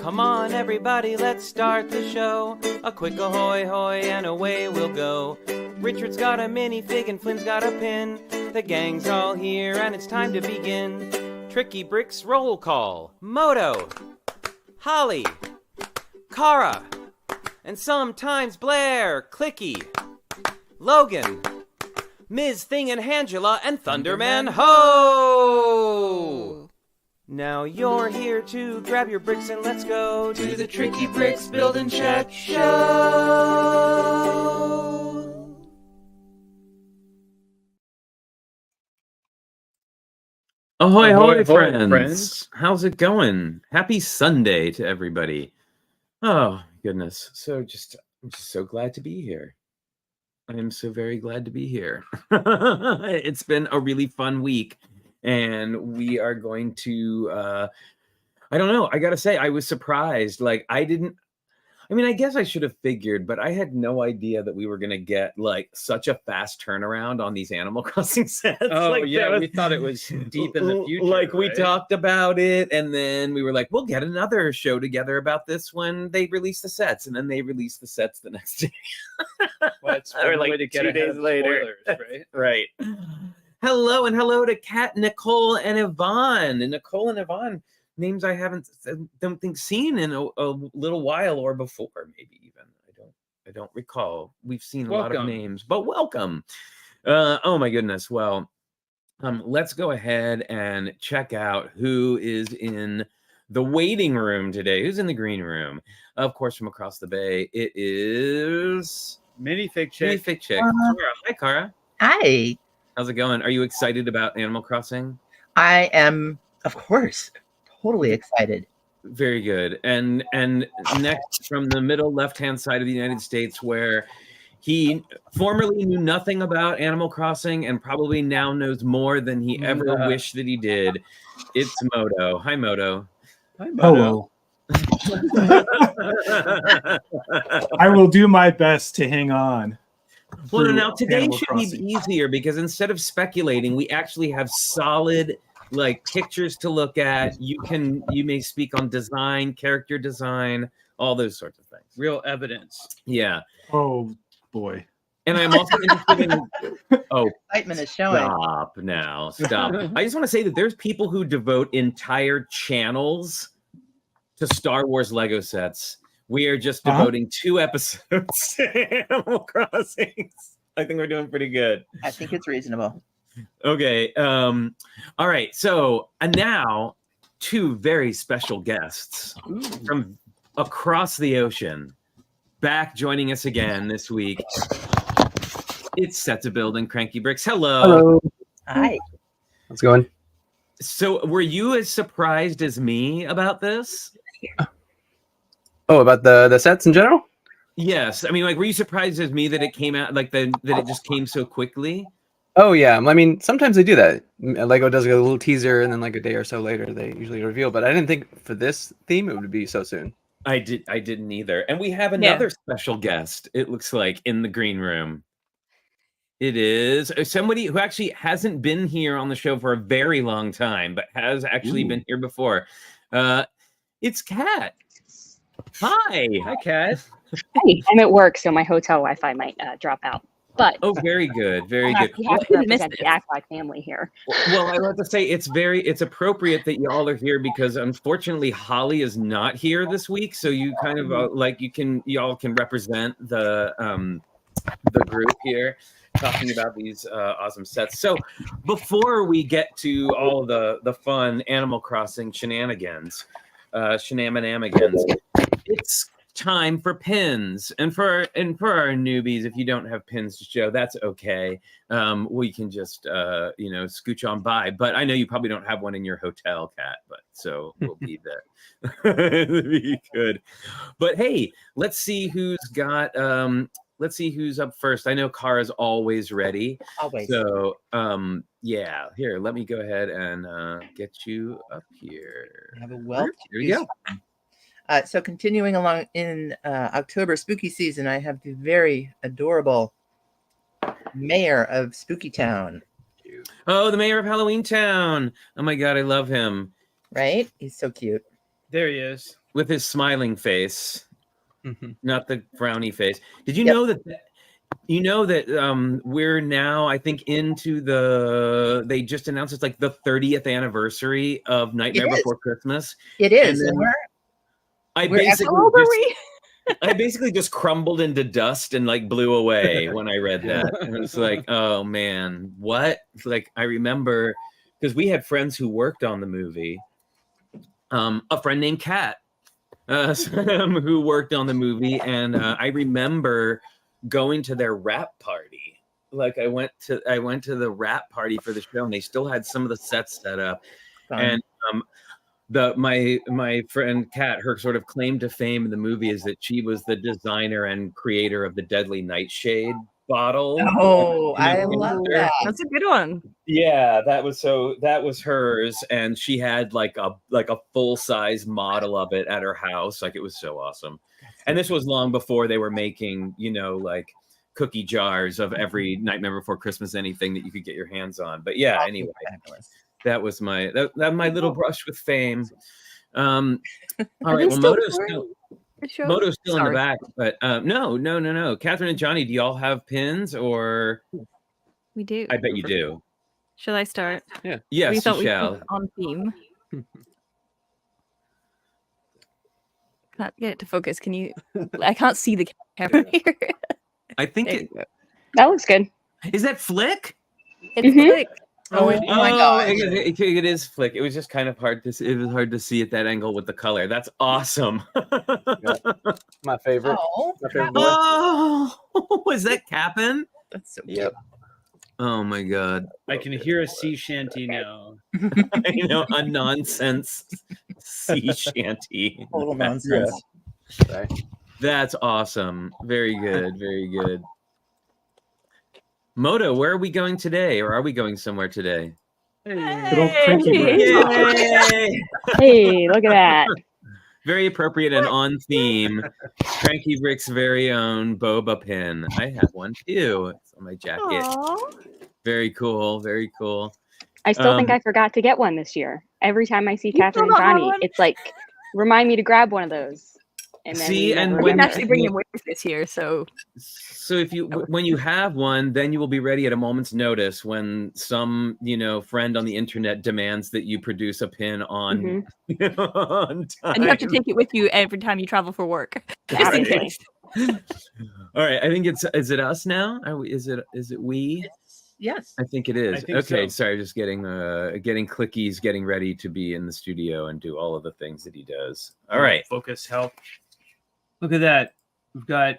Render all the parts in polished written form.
Come on, everybody, let's start the show. A quick ahoy hoy and away we'll go. Richard's got a minifig and Flynn's got a pin. The gang's all here and it's time to begin. Tricky Bricks roll call. Moto, Holly, Kara, and sometimes Blair, Clicky, Logan, Ms. Thing and Angela, and Thunderman Ho! Now you're here to grab your bricks and let's go to the Tricky Bricks Build and Chat Show! Ahoy, ahoy, friends! How's it going? Happy Sunday to everybody. Oh, goodness. I'm just so glad to be here. I am so very glad to be here. It's been a really fun week, and we are going to, I don't know, I gotta say, I was surprised. I guess I should have figured, but I had no idea that we were going to get such a fast turnaround on these Animal Crossing sets. Oh, we thought it was deep in the future. We talked about it, and then we were like, we'll get another show together about this when they release the sets, and then they released the sets the next day. Well, it's or like to get 2 days later, spoilers, right? Right. Hello to Kat, Nicole, and Yvonne. And Nicole and Yvonne, names I don't think seen in a little while or before, maybe even. I don't recall. We've seen a lot of names, but welcome. Oh my goodness. Well, let's go ahead and check out who is in the waiting room today. Who's in the green room? Of course, from across the bay, it is Minifigchick. Hi, Kara. Hi. How's it going? Are you excited about Animal Crossing? I am, of course, totally excited. Very good. And next, from the middle left-hand side of the United States, where he formerly knew nothing about Animal Crossing and probably now knows more than he ever wished that he did, it's Moto. Hi, Moto. Hi, Moto. Hello. I will do my best to hang on. Well, now today should be easier because instead of speculating, we actually have solid pictures to look at. You may speak on design, character design, all those sorts of things. Real evidence. Yeah. Oh boy. And I'm also interested in Excitement is showing. Stop. I just want to say that there's people who devote entire channels to Star Wars Lego sets. We are just devoting 2 episodes to Animal Crossing. I think we're doing pretty good. I think it's reasonable. Okay. All right. So, and now 2 very special guests from across the ocean back joining us again this week. It's Set to Build and Cranky Bricks. Hello. Hi. How's it going? So, were you as surprised as me about this? Oh, about the sets in general? Yes. I mean, were you surprised as me that it came out that it just came so quickly? Oh yeah. I mean, sometimes they do that. Lego does a little teaser, and then a day or so later, they usually reveal. But I didn't think for this theme it would be so soon. I didn't either. And we have another special guest. It looks like in the green room. It is somebody who actually hasn't been here on the show for a very long time, but has actually been here before. It's Kat. Hi, Kat. Hey, I'm at work, so my hotel Wi-Fi might drop out. But very good, very good. We have to represent the Acklock family here. Well, I have to say it's appropriate that y'all are here because unfortunately Holly is not here this week, so you kind of y'all can represent the group here talking about these awesome sets. So before we get to all the fun Animal Crossing shenanigans, it's time for pins. And for our newbies, if you don't have pins to show, that's okay. We can just scooch on by. But I know you probably don't have one in your hotel, Kat, but so we'll be there. That'd be good. But hey, let's see who's up first. I know Kara's always ready. Always. So yeah, here, let me go ahead and get you up here. I have a wealth. Here we go. So continuing along in October spooky season, I have the very adorable mayor of Spooky Town. Oh, the mayor of Halloween Town. Oh my God, I love him. Right? He's so cute. There he is. with his smiling face, not the frowny face. Did you Yep. know that? You know that we're now, I think, into they just announced it's like the 30th anniversary of Nightmare It is. Before Christmas. It is. And then I we're basically How old are just, we? I basically just crumbled into dust and like blew away when I read that. And it's like, oh man, what? It's like I remember because we had friends who worked on the movie. A friend named Kat, who worked on the movie, and I remember going to their wrap party. Like I went to the wrap party for the show, and they still had some of the sets set up. Fun. And my friend Kat, her sort of claim to fame in the movie is that she was the designer and creator of the Deadly Nightshade bottle. Oh, I love that. That's a good one. Yeah, that was hers, and she had like a full-size model of it at her house. Like it was so awesome. And this was long before they were making, like cookie jars of every Nightmare Before Christmas anything that you could get your hands on. But yeah, anyway, that was my my little brush with fame. All right, well, Moto's still in the back, but no. Catherine and Johnny, do y'all have pins or? We do. I bet you do. Shall I start? Yeah. Yes, we thought you shall. we were on theme. Can't get it to focus. Can you? I can't see the camera here. I think There you go. That looks good. is that Flick? It's Mhm. Flick. Oh my gosh. It is Flick. It was just kind of hard to see. It was hard to see at that angle with the color. That's awesome. My favorite. Oh, My favorite boy. Oh, was that Cap'n? that's so Yep. Oh my god. I can hear a sea shanty now. A nonsense sea shanty. total nonsense. Sorry. That's awesome. Very good. Very good. Moto, where are we going today? Or are we going somewhere today? Good old cranky Hey! Rick. Yay! Hey, look at that. Very appropriate and on theme. Cranky Rick's very own boba pin. I have one too. It's on my jacket. Aw. Very cool. Very cool. I still think I forgot to get one this year. Every time I see You still Catherine and not have Johnny, one? it's like, remind me to grab one of those. And then See, we and never We didn't when- actually bring them with us this year, so So if you when you have one, then you will be ready at a moment's notice when some friend on the internet demands that you produce a pin on, on time. and you have to take it with you every time you travel for work, just in Absolutely. case. All right, I think is it us now? Is it we? Yes. I think it is. I think Okay, so. sorry, just getting Clicky's getting ready to be in the studio and do all of the things that he does. All right. Focus help. Look at that. We've got.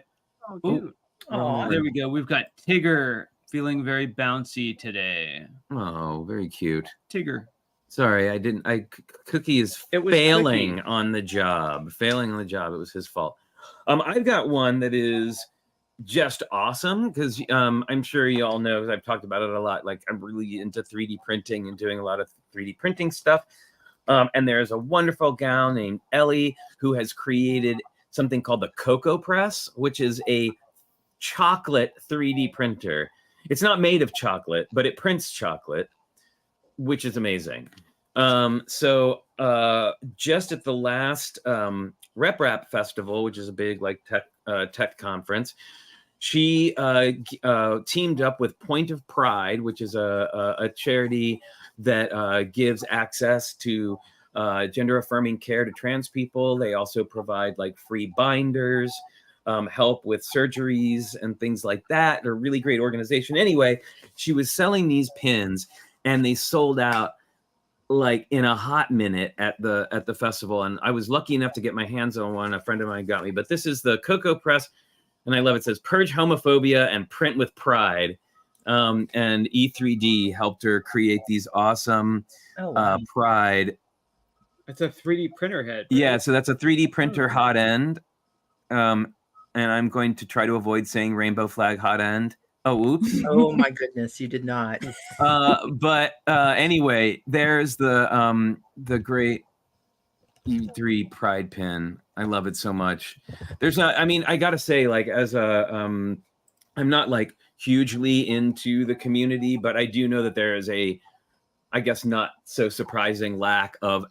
Oh, Ooh, Aw. there we go. We've got Tigger feeling very bouncy today. Oh, very cute. Tigger. Sorry, I didn't. Cookie is It was failing Cookie. on the job. Failing on the job. It was his fault. I've got one that is just awesome because I'm sure you all know, 'cause I've talked about it a lot. Like I'm really into 3D printing and doing a lot of 3D printing stuff. And there's a wonderful gal named Ellie who has created something called the Cocoa Press, which is a chocolate 3D printer. It's not made of chocolate, but it prints chocolate, which is amazing. So just at the last Rep Rap Festival, which is a big like tech conference, she teamed up with Point of Pride, which is a charity that gives access to gender affirming care to trans people. They also provide like free binders, help with surgeries and things like that. They're a really great organization. Anyway, she was selling these pins and they sold out like in a hot minute at the festival. And I was lucky enough to get my hands on one. A friend of mine got me, but this is the Cocoa Press. And I love it. It says purge homophobia and print with pride. And E3D helped her create these awesome pride. It's a 3D printer head. Yeah, so that's a 3D printer hot end. And I'm going to try to avoid saying rainbow flag hot end. Oh, oops. Oh my goodness, you did not. But anyway, there's the great E3 pride pin. I love it so much. There's not, I mean, I gotta say, like, as a I'm not like hugely into the community, but I do know that there is a, I guess not so surprising lack of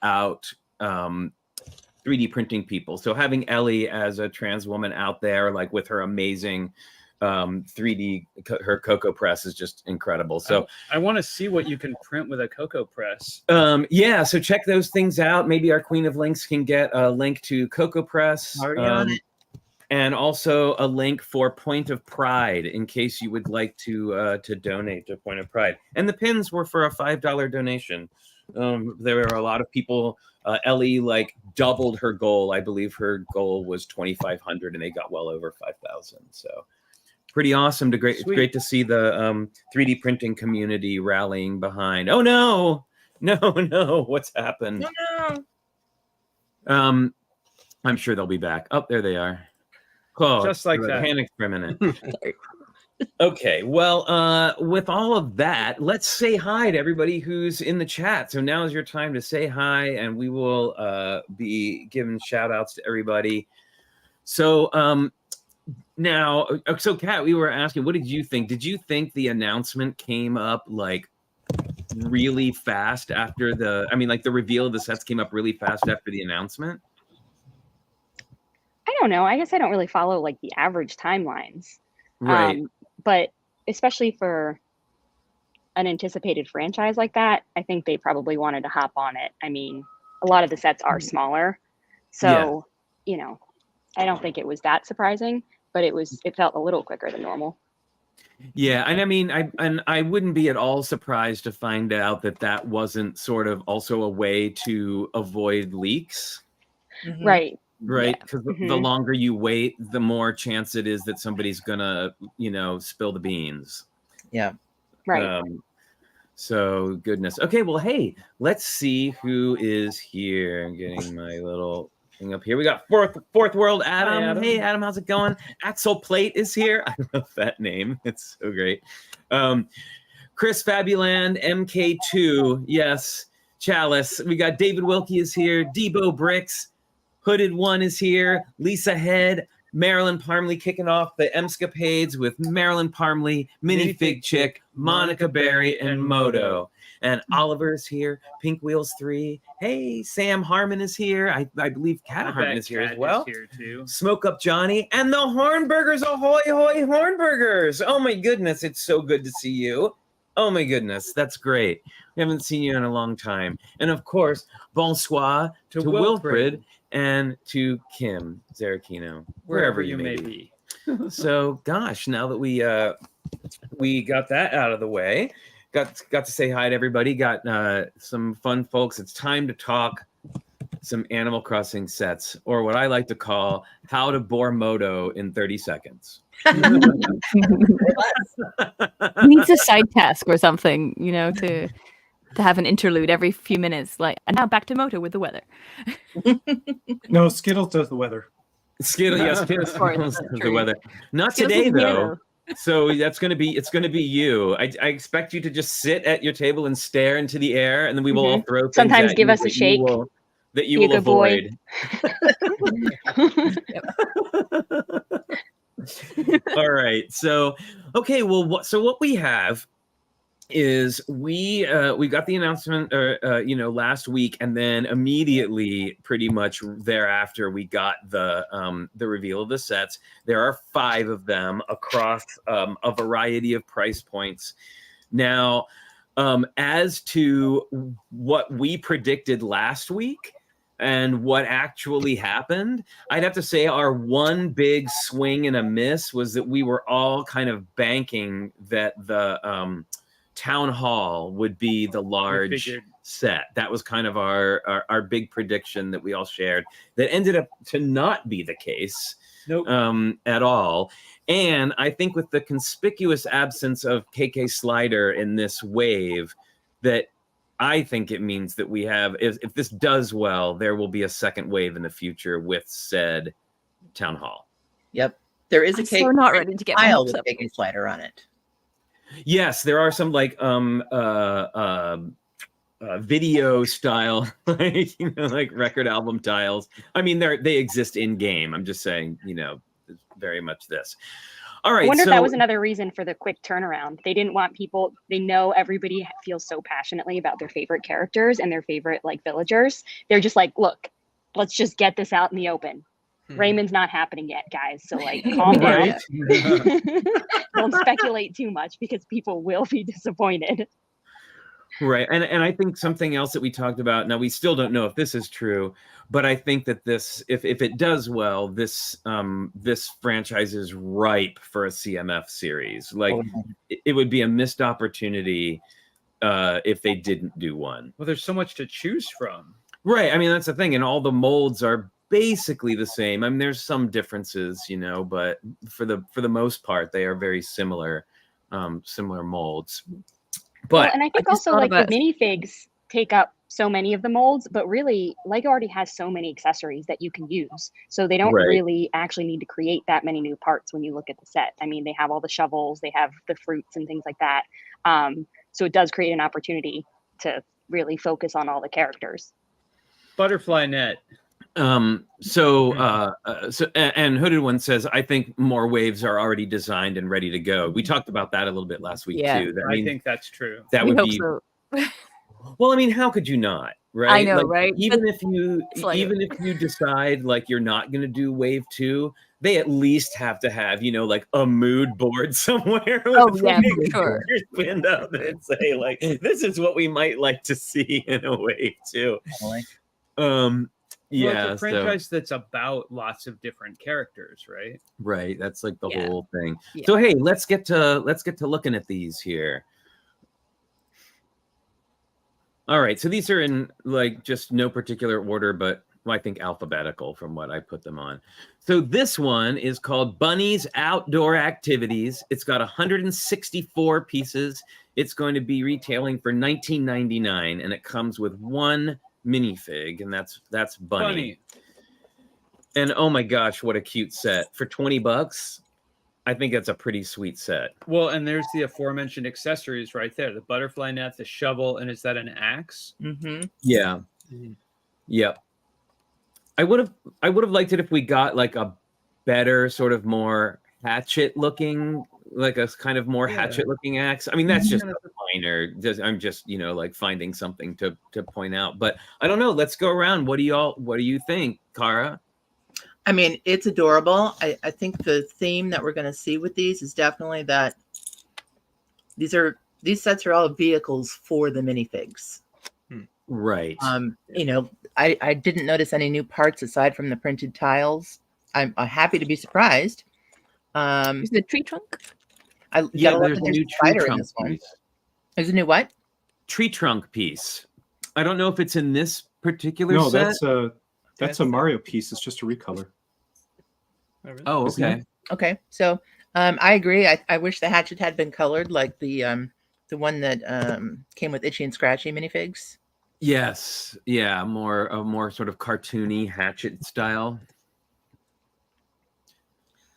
3D printing people. So having Ellie as a trans woman out there, like with her amazing 3D, her Cocoa Press is just incredible. So I want to see what you can print with a Cocoa Press. yeah, so check those things out. Maybe our Queen of Links can get a link to Cocoa Press. Already on it. And also a link for Point of Pride in case you would like to donate to Point of Pride. And the pins were for a $5 donation. There were a lot of people. Ellie like doubled her goal. I believe her goal was 2,500, and they got well over 5,000. So pretty awesome. It's great to see the 3D printing community rallying behind. Oh no, what's happened? Oh, no. I'm sure they'll be back. Oh, there they are. Oh, Just like that. Panicked for a minute. Okay, well, with all of that, let's say hi to everybody who's in the chat. So now is your time to say hi, and we will be giving shout outs to everybody. So now, so Kat, we were asking, what did you think? Did you think the announcement came up like really fast after the reveal of the sets came up really fast after the announcement? I don't know. I guess I don't really follow like the average timelines. Right. But especially for an anticipated franchise like that, I think they probably wanted to hop on it. I mean, a lot of the sets are smaller. So, you know, I don't think it was that surprising, but it felt a little quicker than normal. Yeah, and I mean, I wouldn't be at all surprised to find out that wasn't sort of also a way to avoid leaks. Mhm. Right. Right, because the longer you wait, the more chance it is that somebody's gonna, spill the beans. Yeah. Right. So goodness. Okay, well, hey, let's see who is here. I'm getting my little thing up here. We got Fourth World Adam. Hi, Adam. Hey, Adam, how's it going? Axel Plate is here. I love that name. It's so great. Chris Fabuland, MK2. Yes, Chalice. We got David Wilkie is here. Debo Bricks. Hooded One is here. Lisa Head, Marilyn Parmley kicking off the Emscapades with Marilyn Parmley, Minifigchick, Monica Berry, and Moto. And Oliver's here. Pink Wheels 3. Hey, Sam Harmon is here. I believe Kat Harmon is here as well. Here too. Smoke Up Johnny and the Hornburgers. Ahoy, hoy, Hornburgers. Oh my goodness, it's so good to see you. Oh my goodness, that's great. We haven't seen you in a long time. And of course, bonsoir to Wilfred and to Kim Zarakino, wherever you may be. So, gosh, now that we got that out of the way, got to say hi to everybody, got some fun folks. It's time to talk some Animal Crossing sets, or what I like to call how to bore Moto in 30 seconds. Needs a side task or something, to have an interlude every few minutes. Like, and now back to Moto with the weather. No, Skittles does the weather. Skittles does the weather. Not Skittles today, is though. yellow. So it's gonna be you. I expect you to just sit at your table and stare into the air, and then we will all throw things Sometimes at give you us a shake. That you Be a will good boy. avoid. All right. So, okay. Well, what we have is we got the announcement, last week, and then immediately, pretty much thereafter, we got the reveal of the sets. There are 5 of them across a variety of price points. Now, as to what we predicted last week and what actually happened, I'd have to say our one big swing and a miss was that we were all kind of banking that the Town Hall would be the large set. That was kind of our big prediction that we all shared. That ended up to not be the case. Nope. At all. And I think with the conspicuous absence of KK Slider in this wave, that I think it means that we have, if this does well, there will be a second wave in the future with said Town Hall. Yep. There is a I'm cake so not ready to get my tile hopes with up. cake and slider on it. Yes, there are some like video style, like record album tiles. I mean, they exist in game. I'm just saying, very much this. All right. I wonder if that was another reason for the quick turnaround. They didn't want people, they know everybody feels so passionately about their favorite characters and their favorite like villagers. They're just like, look, let's just get this out in the open. Hmm. Raymond's not happening yet, guys. So like, calm down. Don't speculate too much because people will be disappointed. Right. And I think something else that we talked about, now we still don't know if this is true, but I think that this, if it does well, this this franchise is ripe for a CMF series. Like it would be a missed opportunity if they didn't do one. Well, there's so much to choose from. Right. I mean, that's the thing. And all the molds are basically the same. I mean, there's some differences, you know, but for the most part, they are very similar, similar molds. But well, and I think also like the minifigs take up so many of the molds, but really Lego already has so many accessories that you can use. So they don't really actually need to create that many new parts when you look at the set. I mean, they have all the shovels, they have the fruits and things like that. So it does create an opportunity to really focus on all the characters. Butterfly net. And Hooded One says, I think more waves are already designed and ready to go. We talked about that a little bit last week too. I think that's true. That would be so. Well, I mean, how could you not? Right? I know, like, right? Even if you decide like you're not gonna do wave 2, they at least have to have, you know, like a mood board somewhere. Oh yeah, for sure. Pinned up and say like, this is what we might like to see in a wave 2. Yeah, well, it's a franchise that's about lots of different characters, right? Right. That's like the whole thing. Yeah. So hey, let's get to looking at these here. All right. So these are in like just no particular order, but I think alphabetical from what I put them on. So this one is called Bunny's Outdoor Activities. It's got 164 pieces. It's going to be retailing for $19.99, and it comes with one minifig, and that's Bunny. And oh my gosh, what a cute set for $20. I think that's a pretty sweet set. Well, and there's the aforementioned accessories right there: the butterfly net, the shovel, and is that an axe? Mm-hmm. Yeah. Yep. I would have liked it if we got like a better sort of more hatchet looking, like a kind of more hatchet looking axe. I mean, that's just minor. I'm just, you know, like finding something to point out. But I don't know. Let's go around. What do you think, Cara? I mean, it's adorable. I think the theme that we're going to see with these is definitely that these sets are all vehicles for the minifigs. Right. You know, I didn't notice any new parts aside from the printed tiles. I'm happy to be surprised. Is the tree trunk? There's a new tree trunk piece. There's a new what? Tree trunk piece. I don't know if it's in this particular set. No, that's a Mario piece. It's just a recolor. Oh, okay. Okay, so I agree. I wish the hatchet had been colored like the one that came with Itchy and Scratchy minifigs. Yes, yeah, more sort of cartoony hatchet style.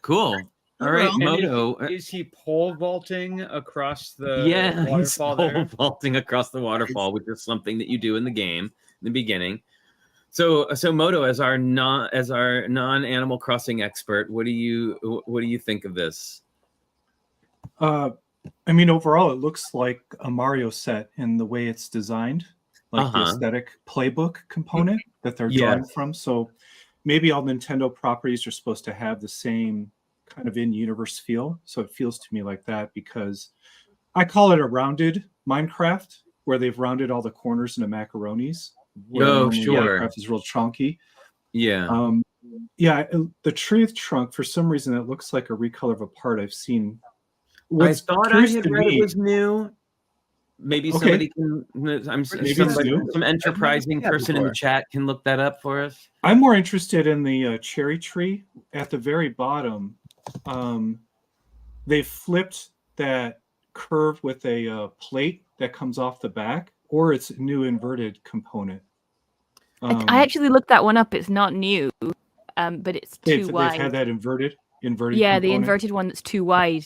Cool. All right, Moto. Is he pole vaulting across the he's waterfall pole vaulting across the waterfall, which is something that you do in the game in the beginning. So Moto, as our non-Animal Crossing expert, what do you think of this? I mean, overall, it looks like a Mario set in the way it's designed, like the aesthetic playbook component that they're drawing from. So maybe all Nintendo properties are supposed to have the same kind of in-universe feel. So it feels to me like that, because I call it a rounded Minecraft, where they've rounded all the corners into macaronis. Oh, sure. Minecraft is real chunky. Yeah. The tree trunk, for some reason, it looks like a recolor of a part I've seen. I thought I had read it was new. Maybe somebody can. Some enterprising person in the chat can look that up for us. I'm more interested in the cherry tree at the very bottom. They flipped that curve with a plate that comes off the back, or it's a new inverted component. I actually looked that one up. It's not new, but it's too wide. They've had that inverted. Yeah, component. the inverted one that's too wide.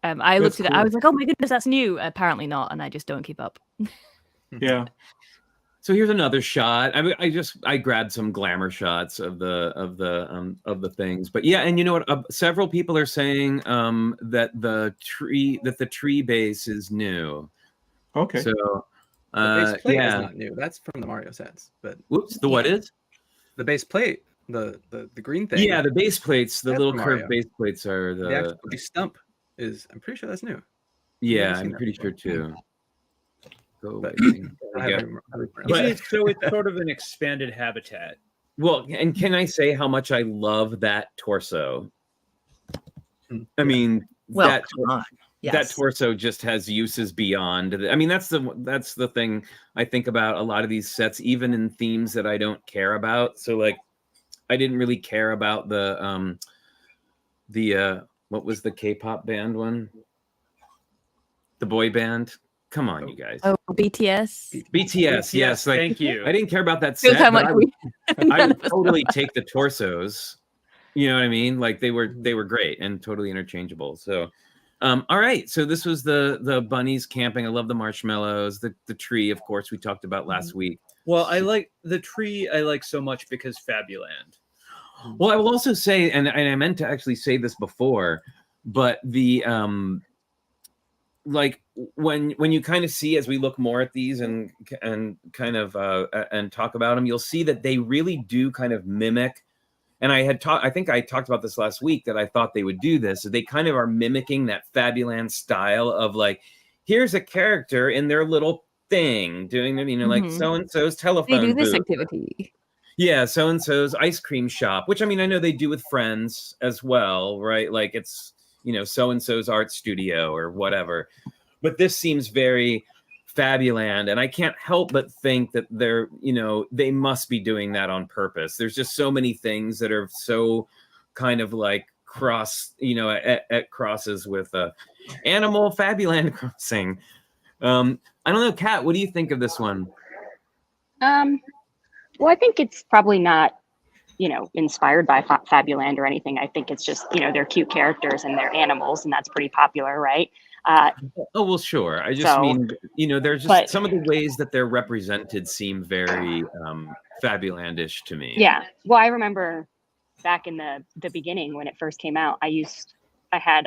I looked at it. I was like, "Oh my goodness, that's new." Apparently not, and I just don't keep up. Yeah. So here's another shot. I grabbed some glamour shots of the things, but yeah, and you know what? Several people are saying that the tree base is new. Okay. So the base plate is not new. That's from the Mario sets. But whoops, what is? the base plate, the green thing. Yeah, the base plates, the That's little Mario. curved base plates are The actual base stump is. I'm pretty sure that's new. Yeah, never seen I'm that pretty before. sure too. Go But away. I There we have go. So it's sort of an expanded habitat. Well, and can I say how much I love that torso? I mean, Well, that come on. that Yes. torso just has uses beyond. I mean, that's the thing I think about a lot of these sets, even in themes that I don't care about. So like, I didn't really care about the what was the K-pop band one? The boy band. Come on, you guys. Oh, BTS. BTS, yes. Like, Thank you. I didn't care about that Shows set, how but much I would totally take the torsos. You know what I mean? Like they were great and totally interchangeable. So, all right. So this was the bunnies camping. I love the marshmallows, the tree, of course, we talked about last week. Well, I like the tree. I like so much because Fabuland. Well, I will also say, and I meant to actually say this before, but the like when you kind of see as we look more at these and kind of and talk about them, you'll see that they really do kind of mimic. And I think I talked about this last week that I thought they would do this. So they kind of are mimicking that Fabuland style of like, here's a character in their little thing doing, like so and so's telephone. They do this booth. activity. Yeah, so and so's ice cream shop, which I mean I know they do with friends as well, right? Like it's so and so's art studio or whatever. But this seems very Fabuland, and I can't help but think that they must be doing that on purpose. There's just so many things that are so kind of like cross, at crosses with Animal Fabuland Crossing. I don't know, Kat, what do you think of this one? Well, I think it's probably not, inspired by Fabuland or anything. I think it's just, they're cute characters and they're animals, and that's pretty popular, right? Oh, well, sure. I just mean, there's just some of the ways that they're represented seem very Fabulandish to me. Yeah. Well, I remember back in the beginning when it first came out, I had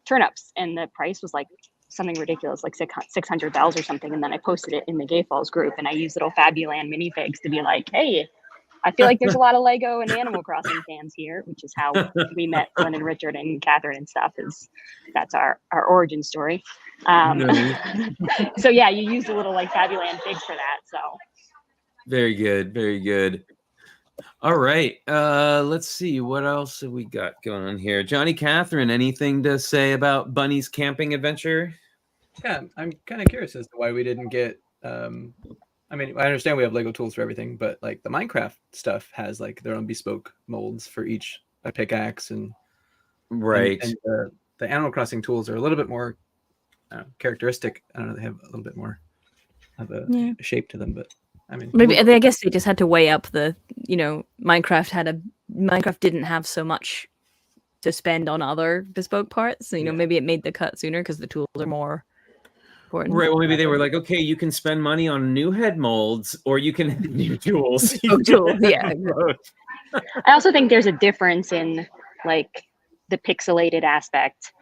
turnips, and the price was like something ridiculous, like 600 bells or something. And then I posted it in the Gay Falls group, and I used little Fabuland minifigs to be like, hey, I feel like there's a lot of Lego and Animal Crossing fans here, which is how we met Flynn and Richard and Catherine and stuff. That's our origin story. So yeah, you used a little like Fabuland figs for that. So very good, very good. All right, let's see what else have we got going on here. Johnny, Catherine, anything to say about Bunny's camping adventure? Yeah, I'm kind of curious as to why we didn't get. I mean, I understand we have Lego tools for everything, but like the Minecraft stuff has like their own bespoke molds for each pickaxe and right. And the Animal Crossing tools are a little bit more characteristic. I don't know, they have a little bit more of a shape to them, but I mean, Maybe I guess they just had to weigh up the Minecraft didn't have so much to spend on other bespoke parts. So, maybe it made the cut sooner because the tools are more important. Right. Well, maybe they were like, okay, you can spend money on new head molds, or you can have new tools. Tools, yeah. I also think there's a difference in like the pixelated aspect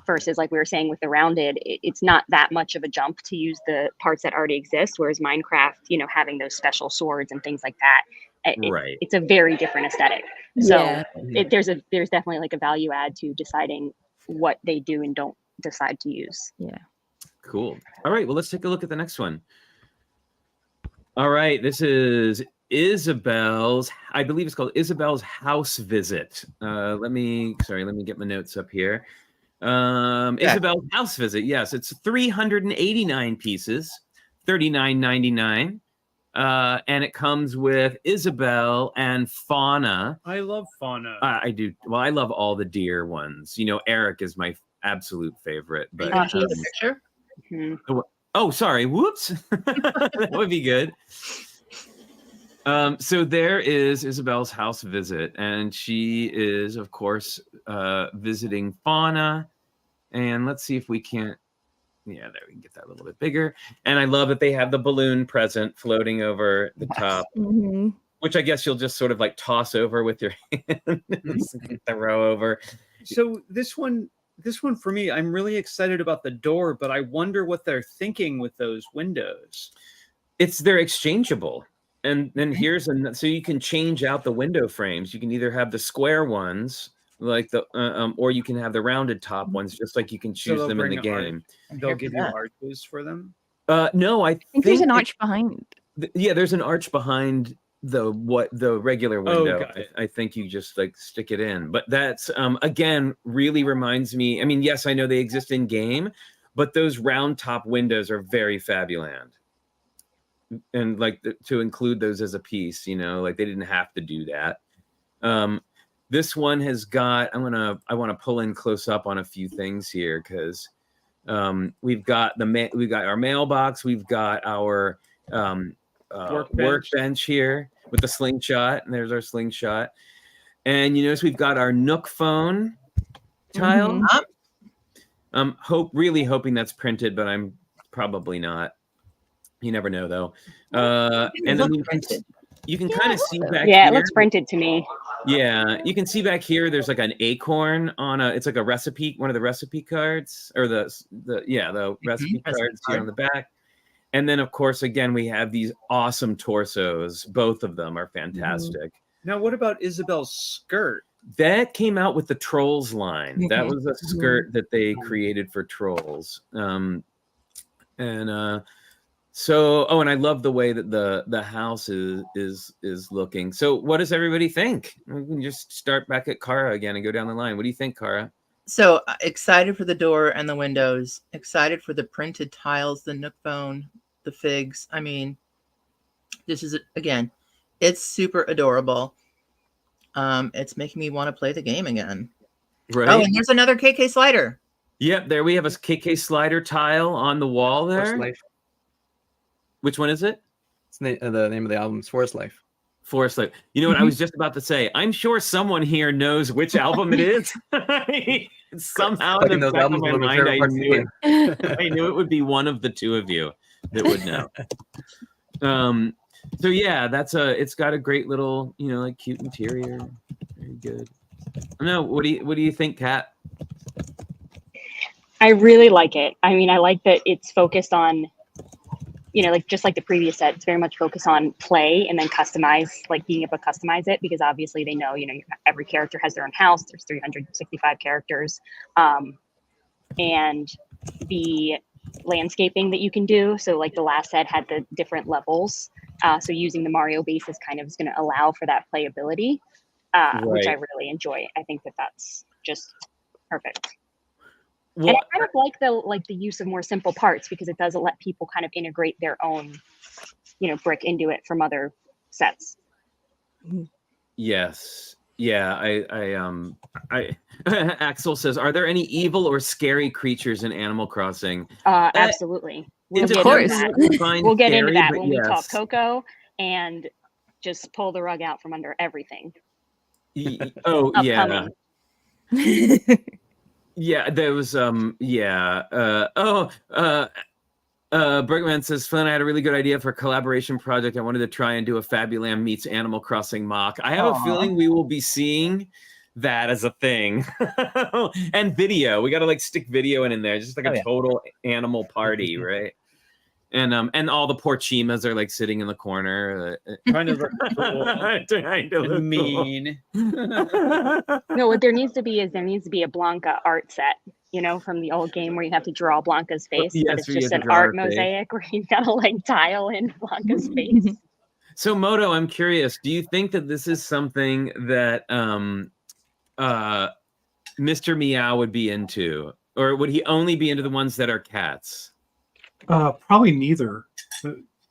versus like we were saying with the rounded. It's not that much of a jump to use the parts that already exist, whereas Minecraft, having those special swords and things like that, it's a very different aesthetic. So there's definitely like a value add to deciding what they do and don't decide to use. Yeah. Cool. All right. Well, let's take a look at the next one. All right. This is Isabel's, I believe it's called Isabel's House Visit. Let me get my notes up here. Isabel's House Visit. Yes, it's 389 pieces, $39.99. And it comes with Isabel and Fauna. I love Fauna. I do. Well, I love all the deer ones. Eric is my absolute favorite. But the picture. Mm-hmm. Oh, sorry. Whoops. That would be good. So there is Isabel's house visit, and she is, of course, visiting Fauna. And let's see if we can't. Yeah, there we can get that a little bit bigger. And I love that they have the balloon present floating over the top, which I guess you'll just sort of like toss over with your hand, throw over. So this one for me, I'm really excited about the door, but I wonder what they're thinking with those windows. They're exchangeable. And then here's so you can change out the window frames. You can either have the square ones, like the or you can have the rounded top ones, just like you can choose they'll them in bring the art. game. They'll give you that. arches for them. No, I think there's an it- arch behind. Yeah, there's an arch behind the regular window. got it. I think you just like stick it in. But that's again really reminds me. I mean, yes, I know they exist in game, but those round top windows are very Fabuland. And like to include those as a piece, you know, like they didn't have to do that. This one has got. I want to pull in close up on a few things here because we've got our mailbox, we've got our workbench here with the slingshot, and there's our slingshot, and you notice we've got our Nook phone tile. Really hoping that's printed, but I'm probably not. You never know though. And then you can kind of see back Yeah, here. it looks printed to me. Yeah, you can see back here. There's like an acorn on it's like a recipe, one of the recipe cards, or the recipe cards here on the back. And then of course, again, we have these awesome torsos. Both of them are fantastic. Now, what about Isabel's skirt? That came out with the Trolls line. That was a skirt that they created for Trolls. So, and I love the way that the house is looking. So, what does everybody think? We can just start back at Kara again and go down the line. What do you think, Kara? So excited for the door and the windows. Excited for the printed tiles, the Nook phone, the figs. I mean, this is again, it's super adorable. It's making me want to play the game again. Right. Oh, and there's another KK slider. Yep, there we have a KK slider tile on the wall there. Forest Life. Which one is it? It's the name of the album is Forest Life. Forest Life. You know what I was just about to say? I'm sure someone here knows which album it is. Somehow in the back of my mind, I knew it would be one of the two of you that would know. So yeah, it's got a great little, like cute interior. Very good. No, what do you think, Kat? I really like it. I mean, I like that it's focused on, like just like the previous set, it's very much focused on play and then customize, like being able to customize it, because obviously they know, every character has their own house. There's 365 characters. And the landscaping that you can do. So like the last set had the different levels. So using the Mario basis kind of is going to allow for that playability, which I really enjoy. I think that's just perfect. Well, and I kind of like the use of more simple parts, because it doesn't let people kind of integrate their own, brick into it from other sets. Yes. Yeah. I Axel says, are there any evil or scary creatures in Animal Crossing? Absolutely. Of course. We'll get into that when we talk Coco and just pull the rug out from under everything. Oh, yeah. Yeah, there was Bergman says, Flynn, I had a really good idea for a collaboration project. I wanted to try and do a Fabuland meets Animal Crossing mock. I have a feeling we will be seeing that as a thing. And video. We gotta stick video in there, just like a total animal party, right? And all the poor chimas are sitting in the corner, trying to look mean. No, what there needs to be a Blanca art set, from the old game where you have to draw Blanca's face, but it's just an art mosaic where you gotta tile in Blanca's face. So Moto, I'm curious, do you think that this is something that Mr. Meow would be into, or would he only be into the ones that are cats? Probably neither,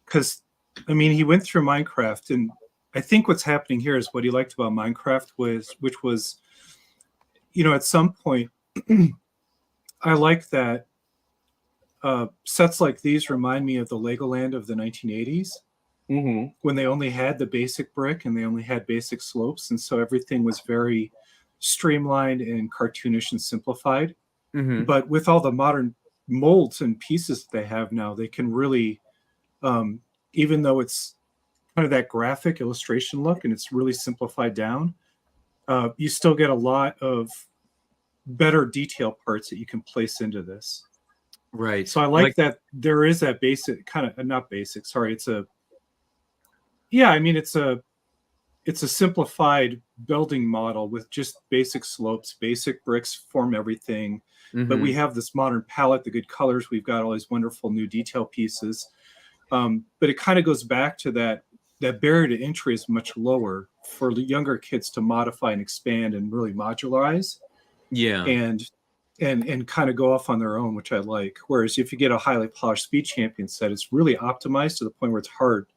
because he went through Minecraft, and I think what's happening here is what he liked about Minecraft which was, at some point, I like that sets like these remind me of the Legoland of the 1980s, when they only had the basic brick and they only had basic slopes, and so everything was very streamlined and cartoonish and simplified. But with all the modern molds and pieces they have now, they can really, even though it's kind of that graphic illustration look and it's really simplified down, you still get a lot of better detail parts that you can place into this. Right. So I like that there is that basic kind of, not basic, sorry, it's Yeah, I mean, it's a simplified building model with just basic slopes, basic bricks form everything. But we have this modern palette, the good colors. We've got all these wonderful new detail pieces. But it kind of goes back to that barrier to entry is much lower for the younger kids to modify and expand and really modularize. Yeah. And kind of go off on their own, which I like. Whereas if you get a highly polished Speed Champion set, it's really optimized to the point where it's hard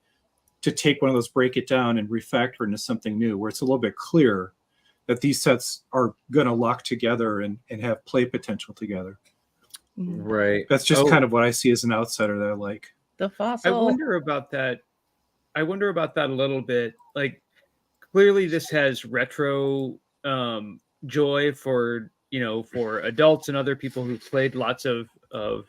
to take one of those, break it down, and refactor into something new, where it's a little bit clearer that these sets are going to lock together and have play potential together. Right. That's just kind of what I see as an outsider that I like. The fossil. I wonder about that a little bit. Like, clearly this has retro joy for adults and other people who've played lots of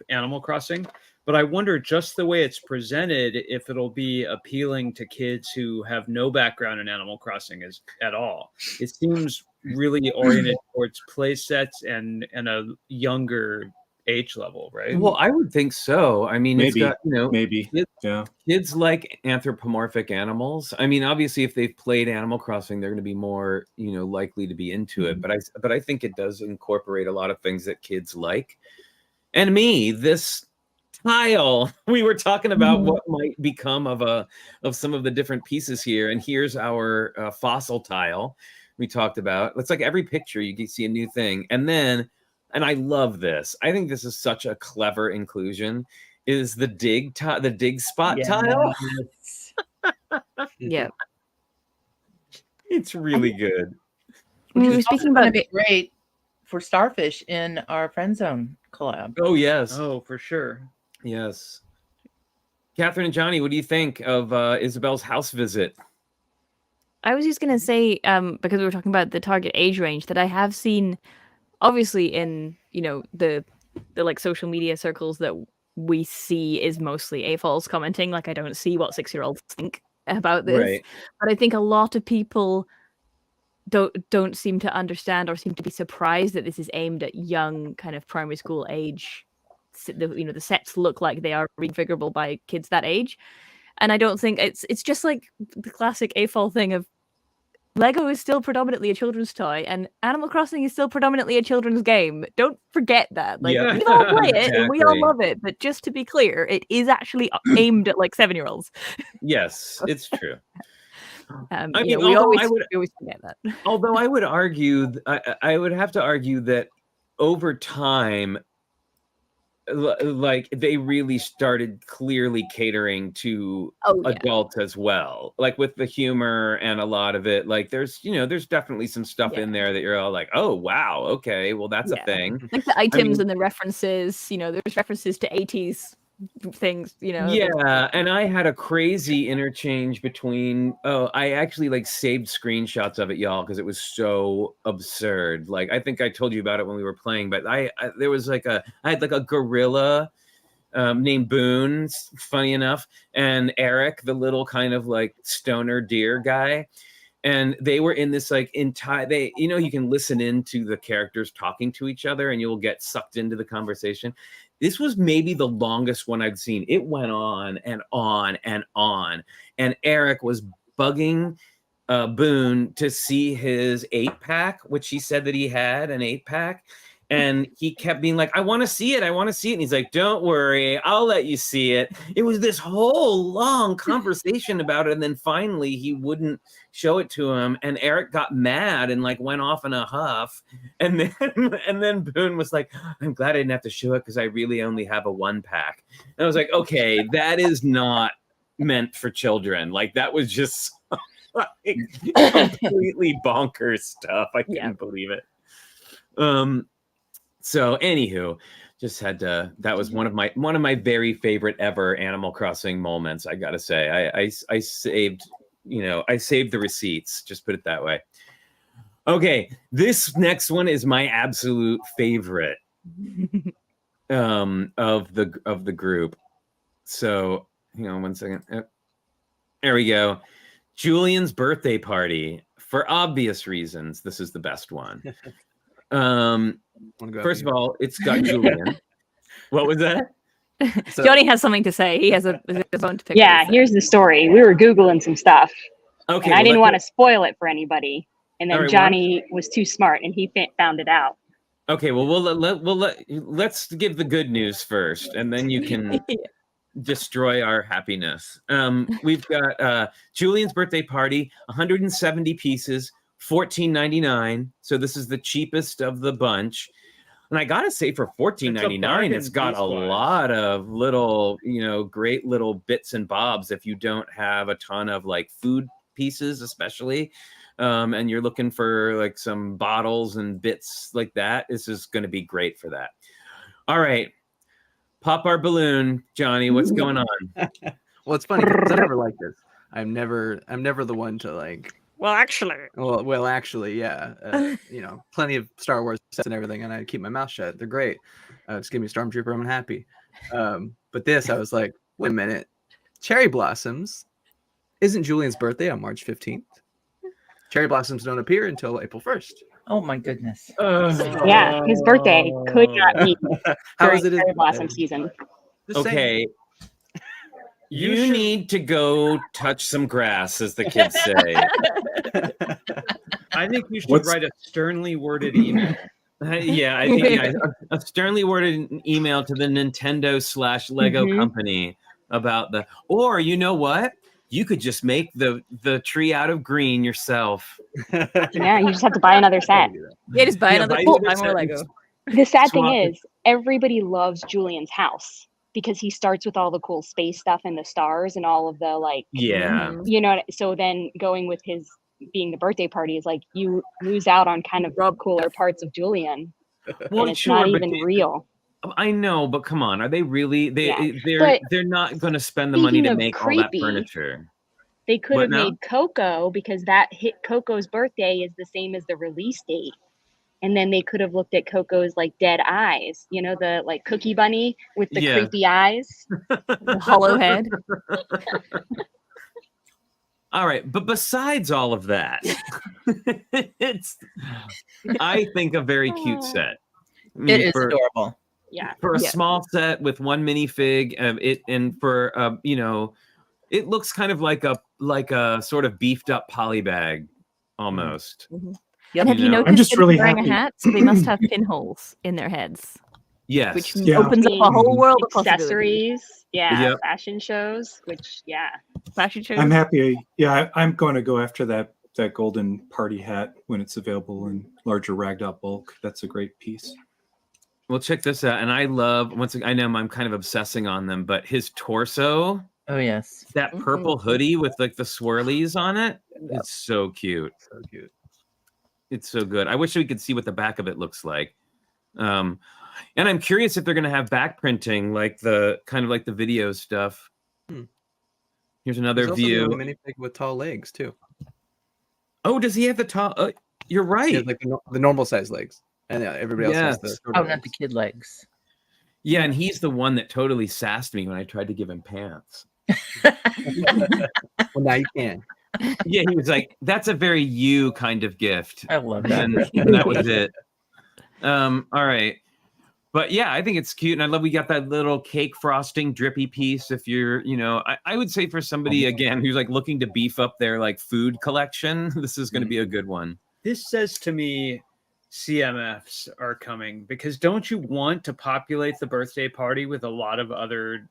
Animal Crossing. But I wonder, just the way it's presented, if it'll be appealing to kids who have no background in Animal Crossing at all. It seems really oriented towards play sets and a younger age level, right? Well, I would think so. I mean, Maybe, it's got, maybe. kids like anthropomorphic animals. I mean, obviously, if they've played Animal Crossing, they're going to be more, likely to be into it. But I think it does incorporate a lot of things that kids like. And me, this tile, we were talking about what might become of some of the different pieces here, and here's our fossil tile we talked about. It's like every picture you can see a new thing, and I love this. I think this is such a clever inclusion. Is the dig spot tile? Yeah, It's really good. we were speaking about be great for Starfish in our Friend Zone collab. Oh yes, Oh, for sure. yes. Catherine and Johnny, what do you think of Isabel's house visit? I was just gonna say, because we were talking about the target age range, that I have seen, obviously in the like social media circles that we see is mostly AFOLs commenting. Like, I don't see what 6-year-olds think about this, Right. but I think a lot of people don't seem to understand or seem to be surprised that this is aimed at young, kind of primary school age. The sets look like they are reconfigurable by kids that age, and I don't think it's just like the classic AFOL thing of Lego is still predominantly a children's toy, and Animal Crossing is still predominantly a children's game. Don't forget that. Like, Yeah. we all play it and we all Exactly. love it, but just to be clear, it is actually aimed at like 7-year-olds. Yes, it's true. I mean, we although always forget that. Although I would argue, I would have to argue that over time, like, they really started clearly catering to adults as well, like with the humor and a lot of it. Like, there's definitely some stuff in there that you're all like, oh wow, okay, well that's a thing. Like the items and the references, there's references to 80s things, Yeah, and I had a crazy interchange between I actually like saved screenshots of it, y'all, because it was so absurd. Like, I think I told you about it when we were playing, but I there was like I had like a gorilla named Boone, funny enough, and Eric, the little kind of like stoner deer guy. And they were in this like entire, you can listen into the characters talking to each other and you'll get sucked into the conversation. This was maybe the longest one I'd seen. It went on and on and on. And Eric was bugging Boone to see his 8-pack, which he said that he had an 8-pack. And he kept being like, I want to see it. I want to see it. And he's like, don't worry, I'll let you see it. It was this whole long conversation about it. And then finally he wouldn't show it to him. And Eric got mad and like went off in a huff. And then Boone was like, I'm glad I didn't have to show it because I really only have a 1-pack. And I was like, okay, that is not meant for children. Like, that was just like completely bonkers stuff. I couldn't believe it. So anywho, just had to, that was one of my very favorite ever Animal Crossing moments. I gotta say, I saved, I saved the receipts, just put it that way. Okay. This next one is my absolute favorite, of the group. So hang on one second. There we go. Julian's birthday party. For obvious reasons, this is the best one. First of all, it's got Julian. What was that? So- Johnny has something to say. He has his own to pick. Yeah, here's the story. We were Googling some stuff, Okay, and I well, didn't let's- want to spoil it for anybody. And then All right, Johnny was too smart, and he found it out. Okay, well, let's give the good news first, and then you can destroy our happiness. We've got Julian's birthday party, 170 pieces, $14.99. So this is the cheapest of the bunch. And I gotta say, for $14.99, it's got a lot of little, great little bits and bobs if you don't have a ton of like food pieces, especially. And you're looking for like some bottles and bits like that. This is going to be great for that. All right. Pop our balloon, Johnny. What's going on? Well, it's funny because I never like this. I'm never the one to like. Well, actually. Well, actually, yeah. Plenty of Star Wars sets and everything, and I keep my mouth shut. They're great. Just give me Stormtrooper. I'm happy. But this, I was like, wait a minute. Cherry blossoms. Isn't Julian's birthday on March 15th? Cherry blossoms don't appear until April 1st. Oh my goodness. Yeah, his birthday could not be How during is it? cherry blossom season. Okay. You need to go touch some grass, as the kids say. I think you should What's- write a sternly worded email. Yeah, I think a sternly worded email to the Nintendo/Lego Mhm. company about or you know what? You could just make the tree out of green yourself. Yeah, you just have to buy another set. Yeah, just buy Yeah, another buy buy another more set. Lego. The sad thing Swap it. is, everybody loves Julian's house because he starts with all the cool space stuff and the stars and all of the like, Yeah. Mhm. So then going with his being the birthday party is like you lose out on kind of cooler parts of Julian, and it's not even real. I know, but come on, are they really? Yeah, They're not going to spend the money speaking to of make all that creepy, furniture. They could What have now? made Coco because that hit Coco's birthday is the same as the release date. And then they could have looked at Coco's like dead eyes, the like cookie bunny with the Yeah. creepy eyes. The hollow head. All right, but besides all of that, it's I think a very cute set. I mean, It is for, adorable. Yeah. for a Yeah. small set with one minifig, it looks kind of like a sort of beefed up poly bag almost. Yep. And have you You know, noticed I'm just that really he's wearing happy. a hat? So they must have pinholes in their heads, Yes. which Yeah. opens up a whole world of possibilities. Accessories. Yeah. Yep. Fashion shows, which, yeah. Fashion shows. I'm happy. Yeah, I'm going to go after that golden party hat when it's available in larger ragdoll bulk. That's a great piece. Well, check this out. And I love, I know I'm kind of obsessing on them, but his torso, Oh yes. that purple hoodie with like the swirlies on it, Yep. it's so cute. So cute. It's so good. I wish we could see what the back of it looks like. And I'm curious if they're going to have back printing, like the kind of like the video stuff. Here's another There's also view. a minifig with tall legs too. Oh, does he have the top? You're He right. has like the normal size legs, and everybody else has the Yes. shorter Oh, not the legs. kid legs. Yeah, and he's the one that totally sassed me when I tried to give him pants. Well, now you can. Yeah, he was like, "That's a very you kind of gift," I love that. and that was it. All right, but yeah, I think it's cute, and I love we got that little cake frosting drippy piece. If you're, I would say for somebody again who's like looking to beef up their like food collection, this is going to be a good one. This says to me CMFs are coming, because don't you want to populate the birthday party with a lot of other,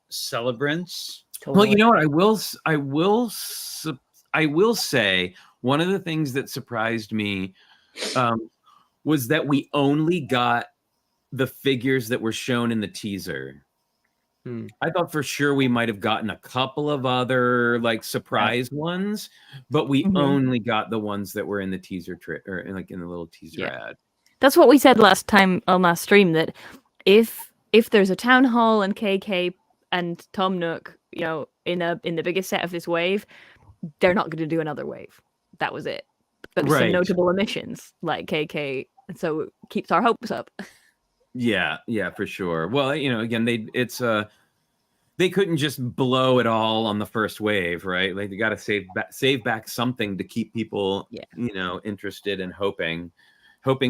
celebrants? Well, you know what? I will say one of the things that surprised me was that we only got the figures that were shown in the teaser. I thought for sure we might have gotten a couple of other like surprise ones, but we only got the ones that were in the teaser or in the little teaser ad. That's what we said last time on last stream, that if there's a town hall and KK and Tom Nook, in the biggest set of this wave, they're not going to do another wave. That was it. But there's some Right. notable omissions like KK, and so it keeps our hopes up. Yeah, for sure. Well, again, they couldn't just blow it all on the first wave, right? Like they got to save back something to keep people, interested and hoping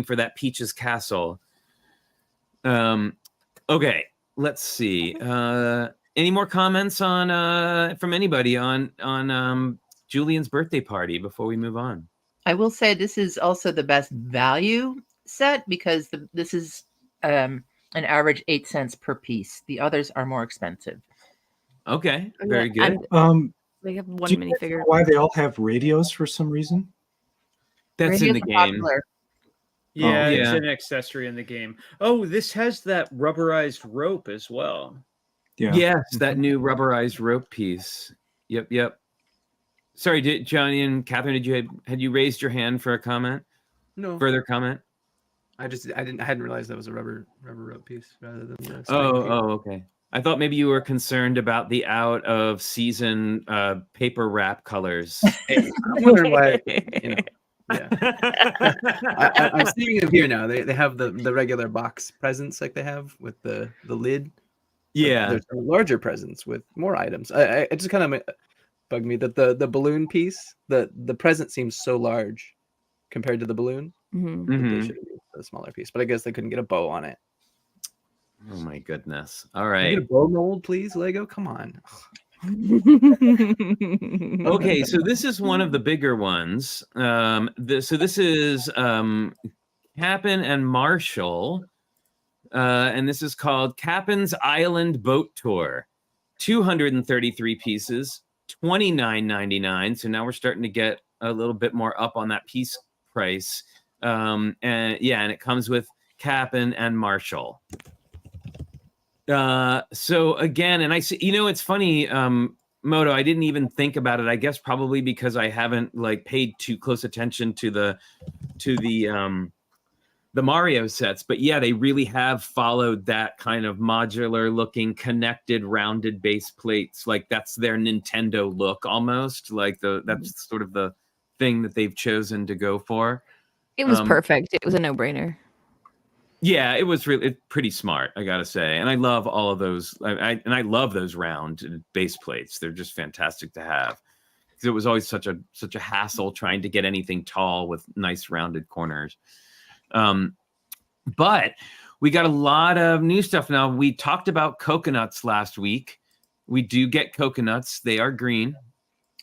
for that Peach's Castle. Okay, let's see. Any more comments on from anybody on Julian's birthday party before we move on? I will say this is also the best value set because this is an average 8 cents per piece. The others are more expensive. Okay, very good. And they have one Do you guys minifigure. know why they all have radios for some reason? That's in the Radios are game. popular. Yeah, it's yeah. an accessory in the game. Oh, this has that rubberized rope as well. Yeah. Yes, that new rubberized rope piece. Yep. Sorry, Johnny and Catherine, had you raised your hand for a comment? No, Further comment? I hadn't realized that was a rubber rope piece rather than the string piece. Okay. I thought maybe you were concerned about the out of season paper wrap colors. I'm wondering why. Yeah. I'm seeing them here now. They have the regular box presents like they have with the lid. Yeah. There's larger presents with more items. It just kind of bugged me that the balloon piece, the present seems so large compared to the balloon. Mhm. That they Mhm. should have used a smaller piece, but I guess they couldn't get a bow on it. Oh my goodness. All Can I right. get a bow mold, please, Lego? Come on. Okay, so this is one of the bigger ones. So this is Cap'n and Marshall, and this is called Cap'n's Island Boat Tour. 233 pieces, $29.99. So now we're starting to get a little bit more up on that piece price. And it comes with Cap'n and Marshall. So again, and I see, it's funny, Moto, I didn't even think about it. I guess probably because I haven't paid too close attention to the Mario sets, but yeah, they really have followed that kind of modular looking connected rounded base plates. Like that's their Nintendo look almost. That's sort of the thing that they've chosen to go for. It was perfect. It was a no-brainer. Yeah, it was really pretty smart, I gotta say, and I love all of those. I love those round base plates. They're just fantastic to have because it was always such a hassle trying to get anything tall with nice rounded corners. But we got a lot of new stuff now. We talked about coconuts last week. We do get coconuts. They are green.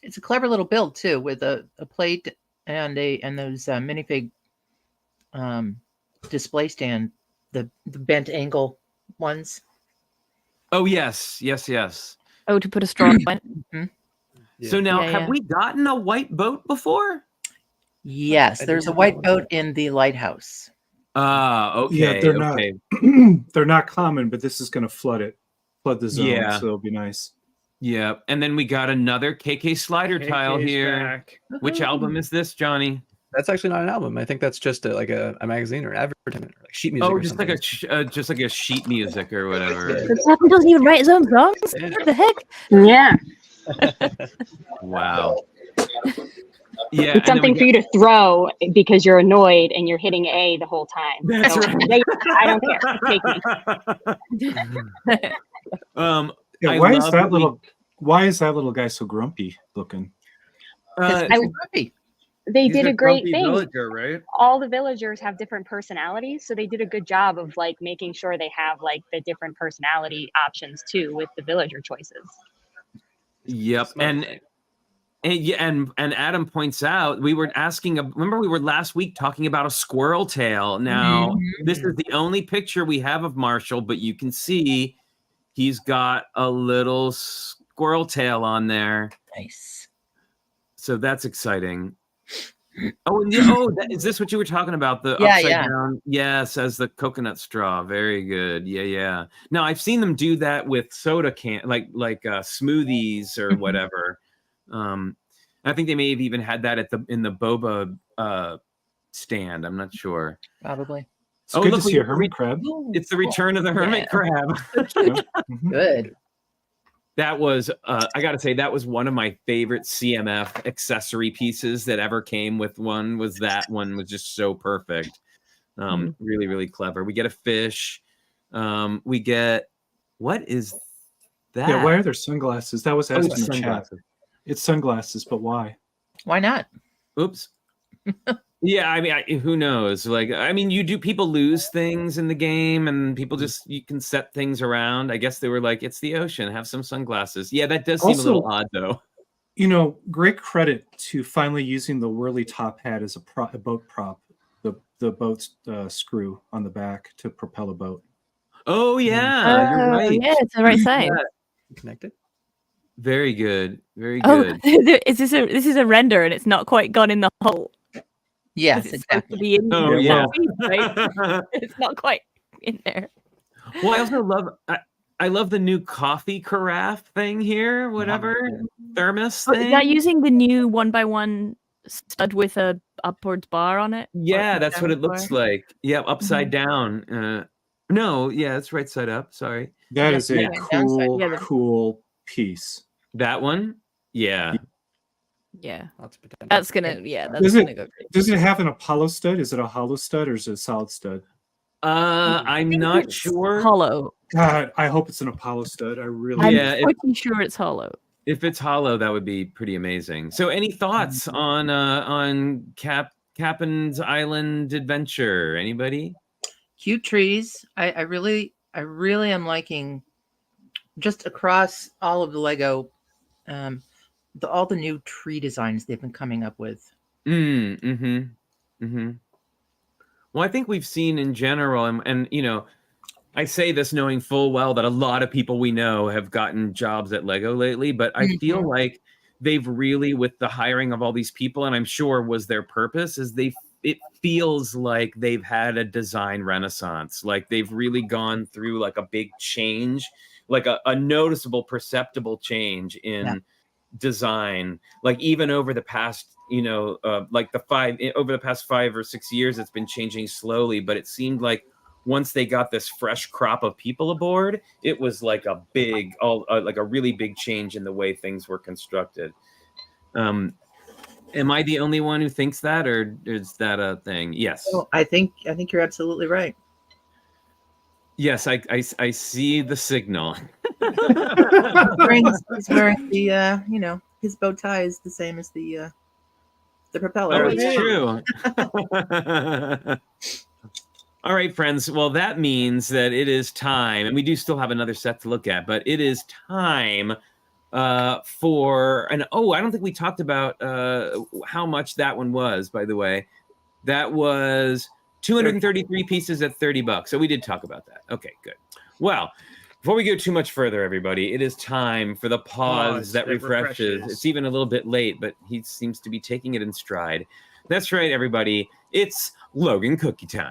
It's a clever little build too, with a plate and those minifig display stand, the bent angle ones. Oh yes. Oh, to put a straw in it. Yeah. So now, Yeah, have yeah. we gotten a white boat before? Yes, I there's a didn't white know boat in the lighthouse. Okay. Yeah, they're okay. not. They're not common, but this is going to flood the zone. Yeah. So it'll be nice. Yeah, and then we got another KK slider tile KK's here. back. Which album is this, Johnny? That's actually not an album. I think that's just a magazine or an advertisement, or sheet music. Oh, or just something. just like a sheet music or whatever. The Cap'n doesn't even write his own songs. What the heck? Yeah. Wow. Yeah, It's something for you to throw because you're annoyed and you're hitting A the whole time. That's So, right. yeah, I don't care. Take me. Yeah, I why is love that that we- little guy so grumpy looking? Uh, It's grumpy. They He's did a great grumpy thing. villager, right? All the villagers have different personalities, so they did a good job of making sure they have the different personality options too with the villager choices. Yep, Smart. and Adam points out we were asking. Remember, we were last week talking about a squirrel tail. Now this is the only picture we have of Marshall, but you can see he's got a little squirrel tail on there. Nice. So that's exciting. Oh, and is this what you were talking about? The Yeah, upside yeah. down, yes, as the coconut straw. Very good. Yeah. Now I've seen them do that with soda can, like smoothies or whatever. I think they may have even had that in the boba stand. I'm not sure. Probably. It's good to look, see a hermit crab. It's the return of the hermit crab. Yeah. Mhm. Good. That was, I got to say, that was one of my favorite CMF accessory pieces that ever came with one. That one was just so perfect. Really, really clever. We get a fish. We get, what is that? Yeah, why are there sunglasses? That was asked it's in the chat. sunglasses. It's sunglasses, but why? Why not? Oops. Yeah, I mean, who knows? Like, I mean, people lose things in the game, and people you can set things around. I guess they were like, it's the ocean, have some sunglasses. Yeah, that does seem a little odd, though. Great credit to finally using the whirly top hat as a boat prop. The boat's screw on the back to propel a boat. Oh yeah, you're right. Yeah, it's the right side. Connected. Very good. Very Oh, good. this is a render, and it's not quite gone in the hole. Yes, It's exactly. supposed to be in Oh, there, yeah. right? It's not quite in there. Well, I also love I love the new coffee carafe thing here, whatever thermos Oh, thing. is that using the new 1x1 stud with a upwards bar on it? Yeah, Or that's what it downwards looks like. Yeah, upside Mm-hmm. down. No, yeah, it's right side up. Sorry. That Yeah, is a yeah. cool piece. That one? Yeah. Yeah, Lots of potential. that's gonna. Yeah, that's Is gonna it- go crazy. Does it have an Apollo stud? Is it a hollow stud or is it a solid stud? I'm think not it's sure. Hollow. God, I hope it's an Apollo stud. I really I'm Yeah, pretty sure it's hollow. If it's hollow, that would be pretty amazing. So, any thoughts on Captain's Island Adventure? Anybody? Cute trees. I really am liking just across all of the Lego, all the new tree designs they've been coming up with. Well, I think we've seen in general, and I say this knowing full well that a lot of people we know have gotten jobs at Lego lately, but I feel like they've really, with the hiring of all these people, and I'm sure was their purpose, is it feels like they've had a design renaissance. Like they've really gone through like a big change, like a noticeable, perceptible change in design. Like even over the past, over the past 5 or 6 years, it's been changing slowly, but it seemed like once they got this fresh crop of people aboard, it was like a really big change in the way things were constructed. Am I the only one who thinks that, or is that a thing? Yes. Oh, I think you're absolutely right. Yes, I see the signal. He's wearing the his bow tie is the same as the propeller. Oh, it's true. All right, friends. Well, that means that it is time, and we do still have another set to look at, but it is time for I don't think we talked about how much that one was, by the way. That was 233 pieces at $30. So we did talk about that. Okay, good. Well, before we go too much further, everybody, it is time for the pause that refreshes. It's even a little bit late, but he seems to be taking it in stride. That's right, everybody. It's Logan Cookie Time.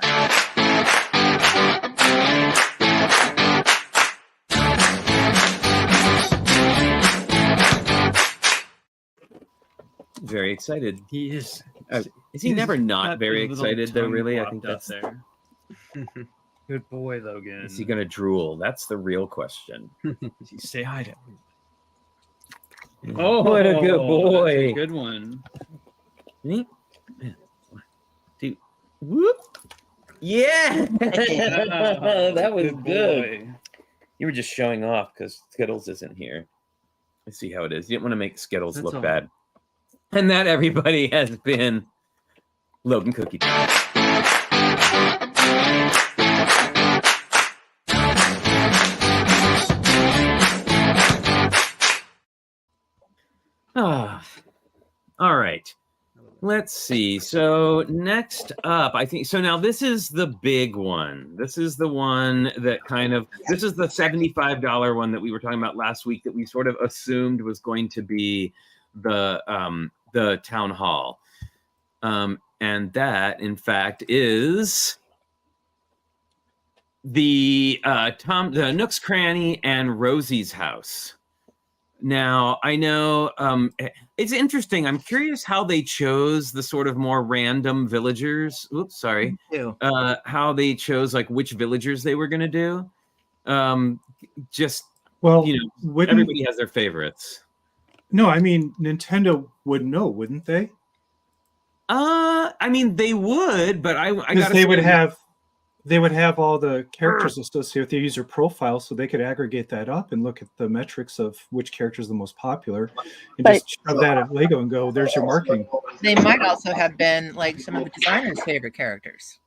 Very excited. He is. Is he never not got very his little excited, though, tongue really? I flopped think up that's there. Good boy, Logan. Is he going to drool? That's the real question. Does he say hi to him? Oh, what a good boy. That's a good one. Me? Dude. Whoop. Yeah. That was good. Boy. You were just showing off because Skittles isn't here. I see how it is. You didn't want to make Skittles That's look all. bad. And that, everybody, has been Logan Cookie Time. All right. Let's see. So next up, I think, so now this is the big one. This is the one that this is the $75 one that we were talking about last week that we sort of assumed was going to be the town hall. And that, in fact, is the Nook's Cranny and Rosie's house. Now, I know it's interesting. I'm curious how they chose the sort of more random villagers. Oops, sorry. How they chose like which villagers they were going to do. Everybody has their favorites. No, I mean Nintendo would know, wouldn't they? I mean they would, but I gotta they say, would have they would have all the characters associated with their user profile, so they could aggregate that up and look at the metrics of which character is the most popular, and But- just shove that at Lego and go, "There's your marketing." They might also have been like some of the designers' favorite characters.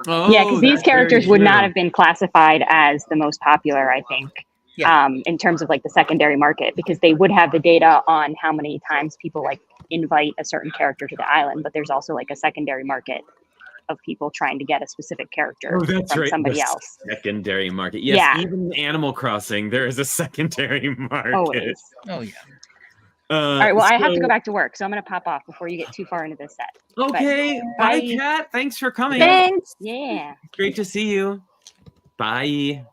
Oh, Yeah, because these that's very characters would not true. have been classified as the most popular, I think, Yeah. in terms of like the secondary market, because they would have the data on how many times people like invite a certain character to the island, but there's also like a secondary market of people trying to get a specific character Oh, that's from right. somebody the else. Secondary market. Yes, Yeah. even in Animal Crossing, there is a secondary market. Always. Oh yeah. All right. Well, I have to go back to work, so I'm going to pop off before you get too far into this set. Okay. Bye, Bye. Kat. Thanks for coming. Thanks. Yeah. Great to see you. Bye.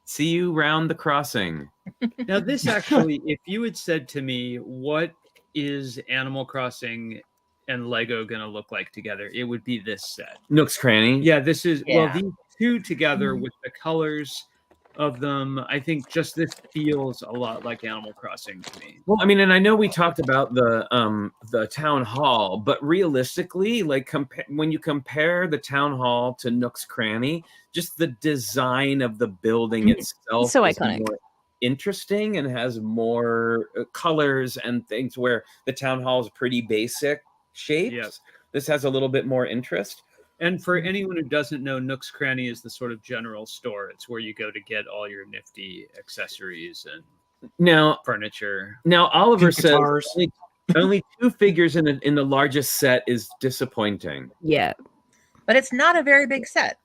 See you round the crossing. Now, this actually, if you had said to me, what is Animal Crossing and Lego going to look like together, it would be this set. Nook's Cranny. Yeah, this is, well, Yeah. these two together with the colors of them, I think just this feels a lot like Animal Crossing to me. Well, I mean, and I know we talked about the town hall, but realistically, like when you compare the town hall to Nook's Cranny, just the design of the building itself So is iconic. more interesting and has more colors and things, where the town hall is pretty basic shapes. Yes. This has a little bit more interest. And for anyone who doesn't know, Nook's Cranny is the sort of general store. It's where you go to get all your nifty accessories and Now, furniture. Oliver And says guitars. only 2 figures in the largest set is disappointing. Yeah. But it's not a very big set.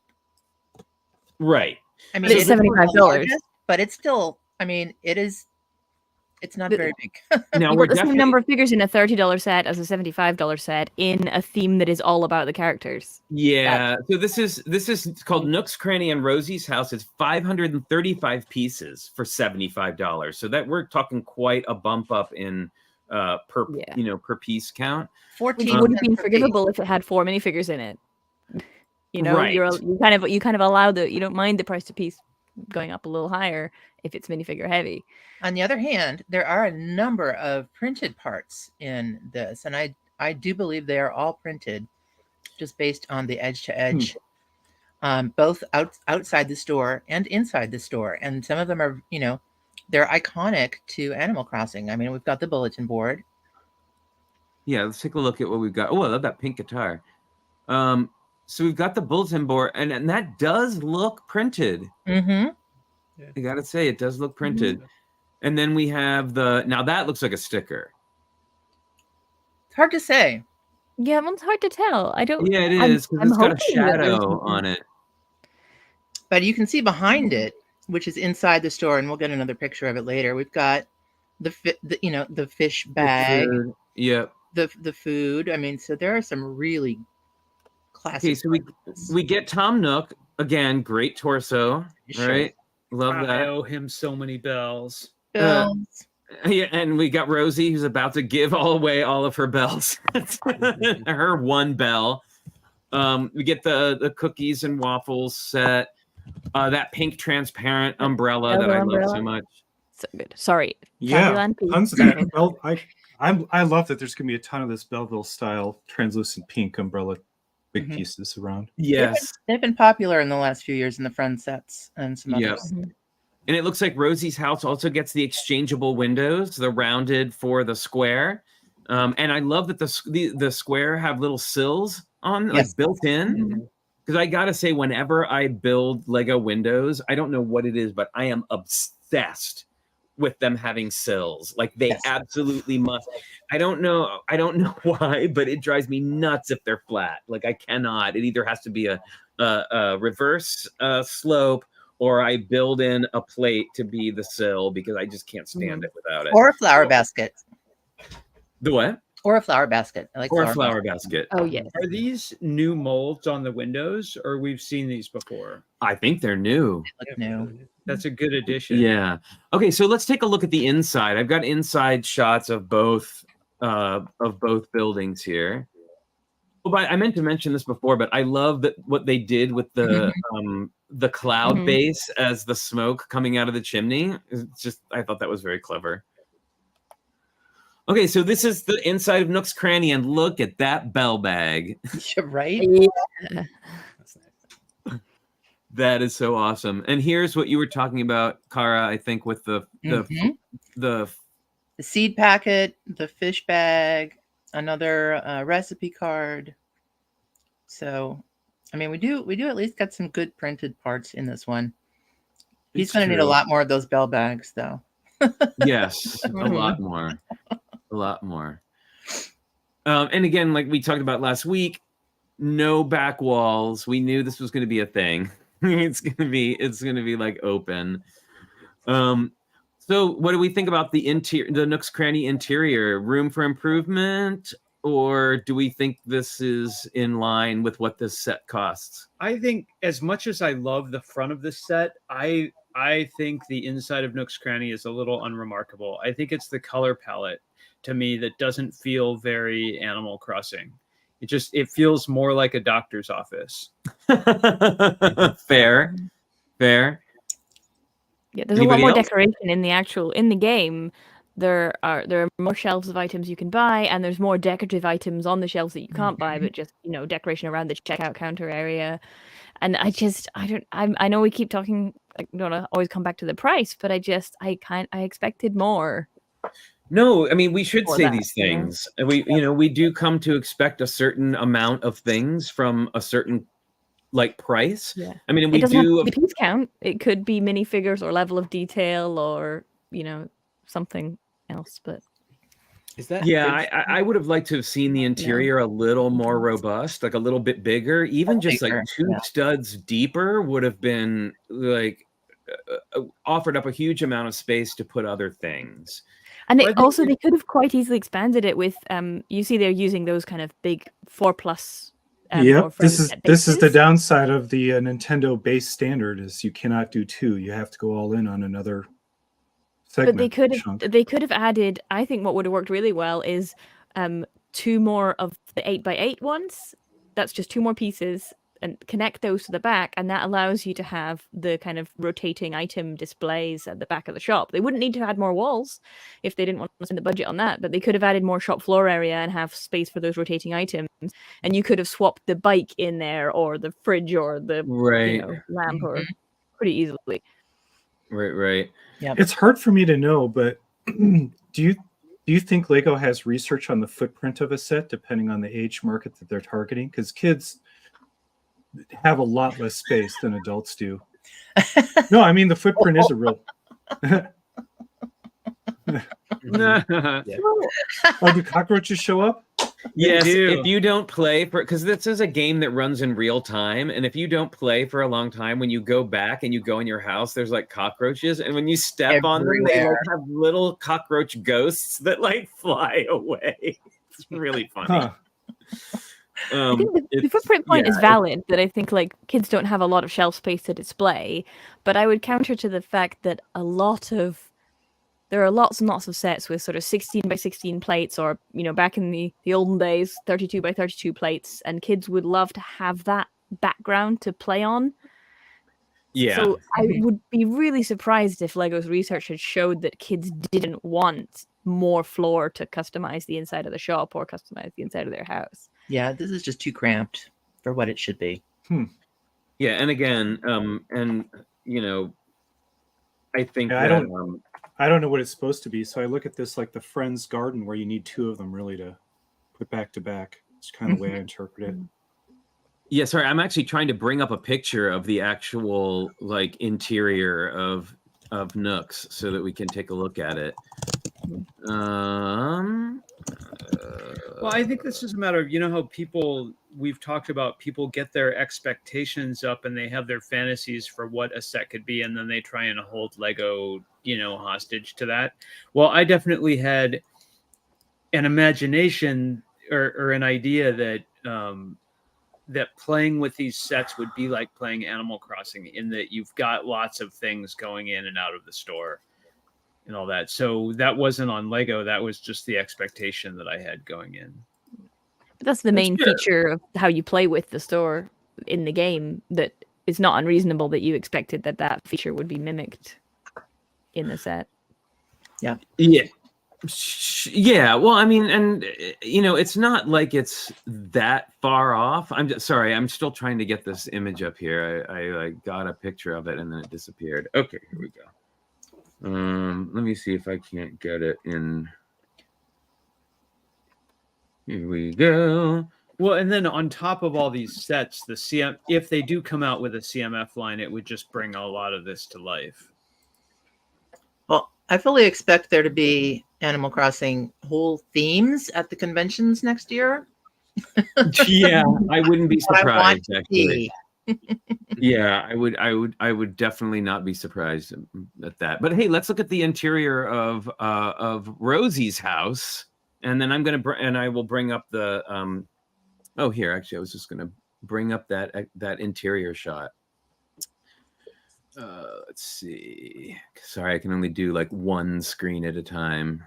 Right. I mean, But it's it is the $75. largest, but it's still. I mean, it's not But- very big. Now You we're got the same definitely number of figures in a $30 set as a $75 set in a theme that is all about the characters. Yeah. So this is called Nook's Cranny and Rosie's House. It's 535 pieces for $75. So that we're talking quite a bump up in per Yeah. per piece count. 14 Which would have cents been per forgivable if it had 4 minifigures in it. You know, Right. you kind of allow you don't mind the price to piece going up a little higher if it's minifigure heavy. On the other hand, there are a number of printed parts in this, and I do believe they are all printed, just based on the edge to edge, both outside the store and inside the store. And some of them are, they're iconic to Animal Crossing. I mean, we've got the bulletin board. Yeah, let's take a look at what we've got. Oh, I love that pink guitar. So we've got the bulletin board, and that does look printed. Mm-hmm. I gotta say, it does look printed. And then we have now that looks like a sticker. It's hard to say. Yeah, well, it's hard to tell. I don't. Yeah, it I'm- is, because I'm it's got a hoping that there's shadow something- on it. But you can see behind it, which is inside the store, and we'll get another picture of it later. We've got the fish bag, Yep. the food. I mean, so there are some really classic. Okay, so we get Tom Nook again. Great torso, Sure. right? Love I that. owe him so many bells. Bills. Yeah, and we got Rosie, who's about to give away all of her bells. Her one bell. We get the cookies and waffles set. That pink transparent umbrella that I love so Umbrella. much. So good. Sorry. Yeah, Candyland piece. tons of that. Bell, I love that there's gonna be a ton of this Belleville style translucent pink umbrella big Mhm. pieces around. Yes. They've been popular in the last few years in the Friend sets and some Yep. others. And it looks like Rosie's house also gets the exchangeable windows, the rounded for the square. And I love that the square have little sills on, Yes. like built in. Because I gotta say, whenever I build Lego windows, I don't know what it is, but I am obsessed with them having sills. Like they Yes. absolutely must. I don't know why, but it drives me nuts if they're flat. Like I cannot. It either has to be a reverse slope, or I build in a plate to be the sill, because I just can't stand it without it. Or a flower basket. The what? Or a flower basket. I like Or a flower basket. Oh yes. Are these new molds on the windows, or we've seen these before? I think they're new. Look new. That's a good addition. Yeah. Okay, so let's take a look at the inside. I've got inside shots of both buildings here. Well, but I meant to mention this before, but I love that what they did with the cloud Mhm. base as the smoke coming out of the chimney. It's just, I thought that was very clever. Okay, so this is the inside of Nook's Cranny, and look at that bell bag. Right? Yeah. That is so awesome. And here's what you were talking about, Kara, I think, with the seed packet, the fish bag, another recipe card. So, I mean, we do at least got some good printed parts in this one. He's going to need a lot more of those bell bags, though. Yes, a lot more. A lot more. And again, like we talked about last week, no back walls. We knew this was going to be a thing. It's going to be like open. So what do we think about the Nook's Cranny interior? Room for improvement, or do we think this is in line with what this set costs? I think as much as I love the front of this set, I think the inside of Nook's Cranny is a little unremarkable. I think it's the color palette to me that doesn't feel very Animal Crossing. It feels more like a doctor's office. Fair. Yeah, there's a lot more decoration in the game. There are more shelves of items you can buy, and there's more decorative items on the shelves that you can't buy, but just decoration around the checkout counter area. And I know we keep talking, like, don't always come back to the price, but I expected more. No, I mean, we should say these things. We do come to expect a certain amount of things from a certain like price. Yeah. I mean, it doesn't have to be piece count. It could be minifigures or level of detail or something else. But is that? Yeah, I would have liked to have seen the interior a little more robust, like a little bit bigger. Even just like two studs deeper would have been like offered up a huge amount of space to put other things. And they could have quite easily expanded it with you see they're using those kind of big 4+. Yep, this is the downside of the Nintendo base standard is you cannot do 2. You have to go all in on another segment. But they could have added. I think what would have worked really well is 2 more of the 8x8 ones. That's just 2 more pieces, and connect those to the back, and that allows you to have the kind of rotating item displays at the back of the shop. They wouldn't need to add more walls if they didn't want to spend the budget on that, but they could have added more shop floor area and have space for those rotating items, and you could have swapped the bike in there or the fridge or the lamp or pretty easily. Right. Yeah, it's hard for me to know, but do you think Lego has research on the footprint of a set depending on the age market that they're targeting? Because kids have a lot less space than adults do. No, I mean the footprint is a real. Oh, do cockroaches show up? Yes, if you don't play because this is a game that runs in real time, and if you don't play for a long time, when you go back and you go in your house, there's like cockroaches, and when you step on them, they like have little cockroach ghosts that like fly away. It's really funny. Huh. I think the footprint point is valid, that I think like kids don't have a lot of shelf space to display, but I would counter to the fact that there are lots and lots of sets with sort of 16x16 plates, or back in the olden days 32x32 plates, and kids would love to have that background to play on. Yeah. So I would be really surprised if Lego's research had showed that kids didn't want more floor to customize the inside of the shop or customize the inside of their house. Yeah, this is just too cramped for what it should be. Yeah, and again, I think I don't know what it's supposed to be, so I look at this like the Friends garden where you need 2 of them really to put back to back. It's kind of the way I interpret it. Yeah, sorry, I'm actually trying to bring up a picture of the actual like interior of Nook's so that we can take a look at it. Well, I think this is a matter of, how we've talked about people get their expectations up and they have their fantasies for what a set could be, and then they try and hold Lego, hostage to that. Well, I definitely had an imagination or an idea that that playing with these sets would be like playing Animal Crossing, in that you've got lots of things going in and out of the store and all that. So that wasn't on Lego. That was just the expectation that I had going in. But that's the main feature of how you play with the store in the game, that it's not unreasonable that you expected that feature would be mimicked in the set. Yeah. Yeah, well, I mean, and it's not like it's that far off. I'm just sorry, I'm still trying to get this image up here. I got a picture of it and then it disappeared. Okay, here we go. Let me see if I can't get it in. Here we go. Well, and then on top of all these sets, if they do come out with a CMF line, it would just bring a lot of this to life. Well, I fully expect there to be Animal Crossing whole themes at the conventions next year. Yeah, I wouldn't be What I want surprised to actually. see. Yeah, I would definitely not be surprised at that. But hey, let's look at the interior of Rosie's house, and then I will bring up the oh, here actually I was just gonna bring up that interior shot. Let's see. Sorry, I can only do like one screen at a time.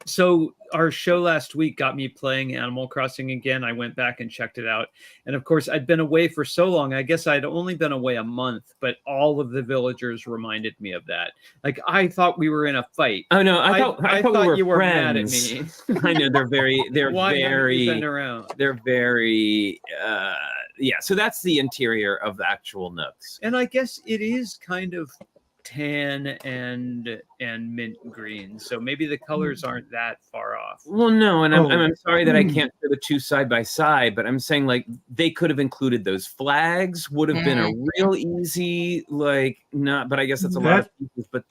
So our show last week got me playing Animal Crossing again. I went back and checked it out. And of course, I'd been away for so long. I guess I'd only been away a month, but all of the villagers reminded me of that. Like, I thought we were in a fight. Oh no, I thought we you were were friends. mad at me. I know they're Why haven't you been very around? they're very yeah, so that's the interior of the actual Nooks. And I guess it is kind of tan and mint green, so maybe the colors aren't that far off. Well, no, and I'm sorry that I can't show the two side by side, but I'm saying like they could have included those flags. Would have been a real easy but I guess that's a lot of pieces. But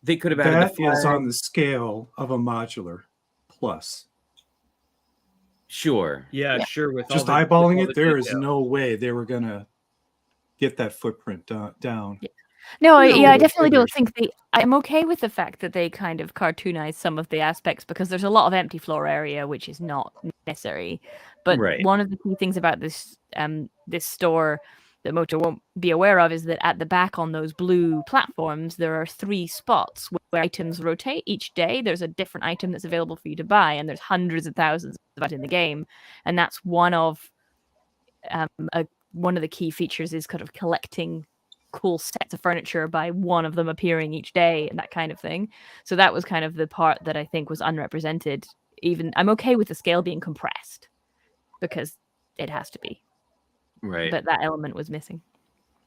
they could have added that is on the scale of a modular plus. Sure. Yeah, sure. With Just all the, eyeballing with all it, the there is detail. no way they were gonna get that footprint down. Yeah. No, I No, definitely don't figures. think I'm okay with the fact that they kind of cartoonize some of the aspects because there's a lot of empty floor area which is not necessary. But Right. one of the key things about this this store that Moto won't be aware of is that at the back on those blue platforms there are 3 spots where items rotate each day. There's a different item that's available for you to buy, and there's hundreds of thousands of it in the game, and that's one of the key features is kind of collecting cool sets of furniture by one of them appearing each day and that kind of thing. So that was kind of the part that I think was unrepresented. Even I'm okay with the scale being compressed because it has to be. Right. But that element was missing.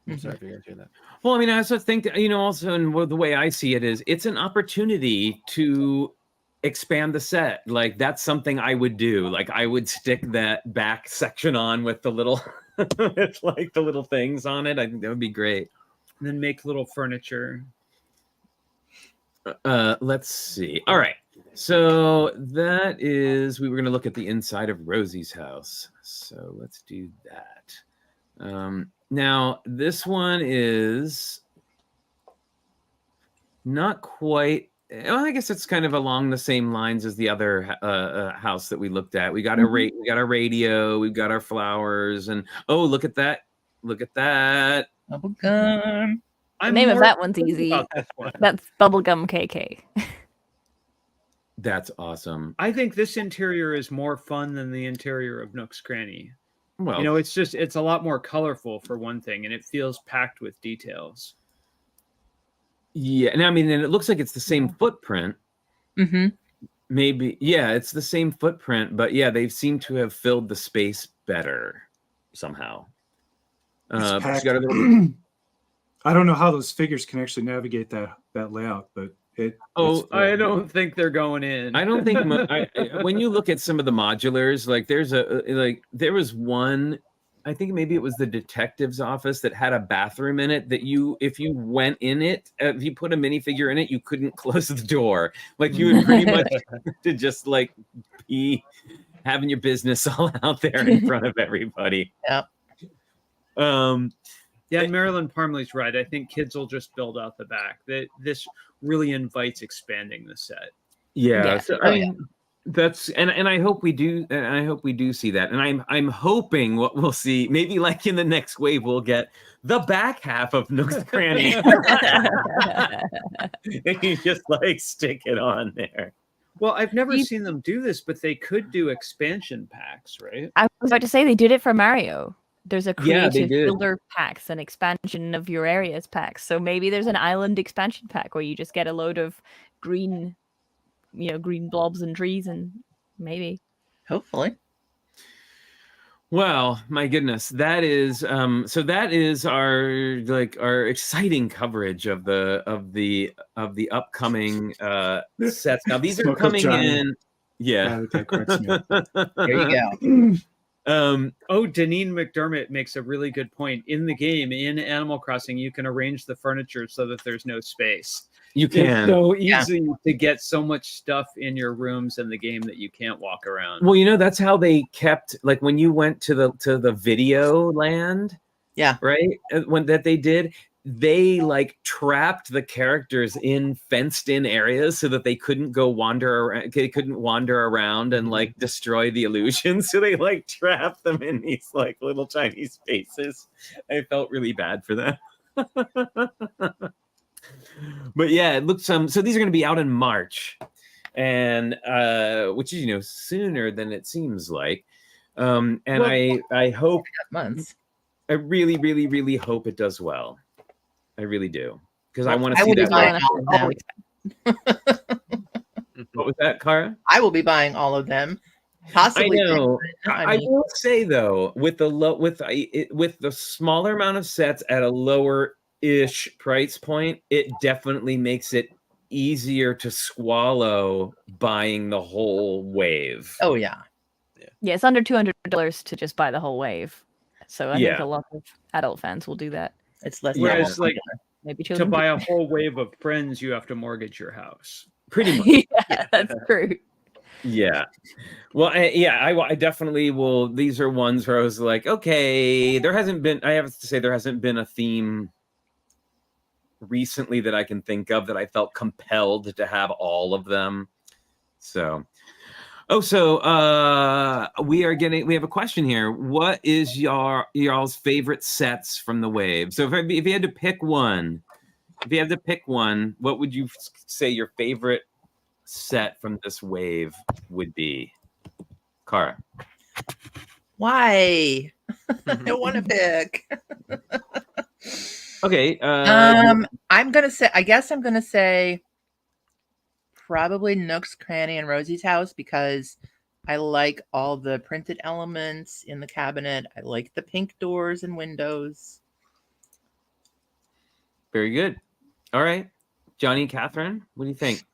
I'm sorry for you to hear that. Well, I mean, I also think also in the way I see it is it's an opportunity to expand the set. Like that's something I would do. Like I would stick that back section on with the little it's like the little things on it. I think that would be great. And then make little furniture. Let's see. All right. So that is we were going to look at the inside of Rosie's house. So let's do that. Now this one is not quite. Well, I guess it's kind of along the same lines as the other house that we looked at. We got we got our radio, we've got our flowers, and oh, look at that! Look at that! Bubblegum. The name of that one's easy. That's Bubblegum KK. That's awesome. I think this interior is more fun than the interior of Nook's Cranny. Well, it's a lot more colorful for one thing, and it feels packed with details. Yeah, and I mean, and it looks like it's the same footprint. Mm-hmm. Maybe, yeah, it's the same footprint, but yeah, they seem to have filled the space better somehow. It's packed. Got a little... I don't know how those figures can actually navigate that layout, but I don't think they're going in. I don't think when you look at some of the modulars, like there was one. I think maybe it was the detective's office that had a bathroom in it that if you went in it, if you put a minifigure in it, you couldn't close the door. Like you would pretty much to just like be having your business all out there in front of everybody. Yeah. Yeah, and Marilyn Parmley's right. I think kids will just build out the back. This really invites expanding the set. Yeah. Yeah. So, I mean, that's and I hope we do. And I hope we do see that. And I'm hoping what we'll see, maybe like in the next wave, we'll get the back half of Nook's Cranny. And you just like stick it on there. Well, I've never seen them do this, but they could do expansion packs, right? I was about to say they did it for Mario. there's a Yeah, they creative did. builder packs and expansion of your areas packs. So maybe there's an island expansion pack where you just get a load of green, green blobs and trees, and maybe. Hopefully. Well, my goodness, that is so that is our exciting coverage of the upcoming sets. Now these are Smoke up coming Johnny. in. Yeah. That cracks me up. There you go. Deneen McDermott makes a really good point. In the game, in Animal Crossing, you can arrange the furniture so that there's no space. You It's can. so easy to get so much stuff in your rooms in the game that you can't walk around. Well, that's how they kept, like, when you went to the video land. Yeah. Right. When that they did, they like trapped the characters in fenced in areas so that they couldn't go wander around. They couldn't wander around and like destroy the illusion. So they like trapped them in these like little tiny spaces. I felt really bad for them. But yeah, it looks so these are going to be out in March, and which is sooner than it seems like. And well, I hope months. I really, really, really hope it does well. I really do, because I want to see that. What was that, Cara? I will be buying all of them. Possibly. I know. I will say though, with the smaller amount of sets at a lower-ish price point, it definitely makes it easier to swallow buying the whole wave. Oh yeah. Yeah, it's under $200 to just buy the whole wave. So I think a lot of adult fans will do that. It's less. Whereas, like, maybe to buy a whole wave of Friends, you have to mortgage your house. Pretty much. Yeah, that's true. Yeah. Well, I definitely will. These are ones where I was like, okay, I have to say, there hasn't been a theme recently that I can think of that I felt compelled to have all of them. So, we have a question here. What is y'all's favorite sets from the wave? So if you had to pick one, what would you say your favorite set from this wave would be? Cara. Why? I don't want to pick. Okay. I'm gonna say probably Nook's Cranny and Rosie's house, because I like all the printed elements in the cabinet. I like the pink doors and windows. Very good. All right, Johnny and Catherine, what do you think?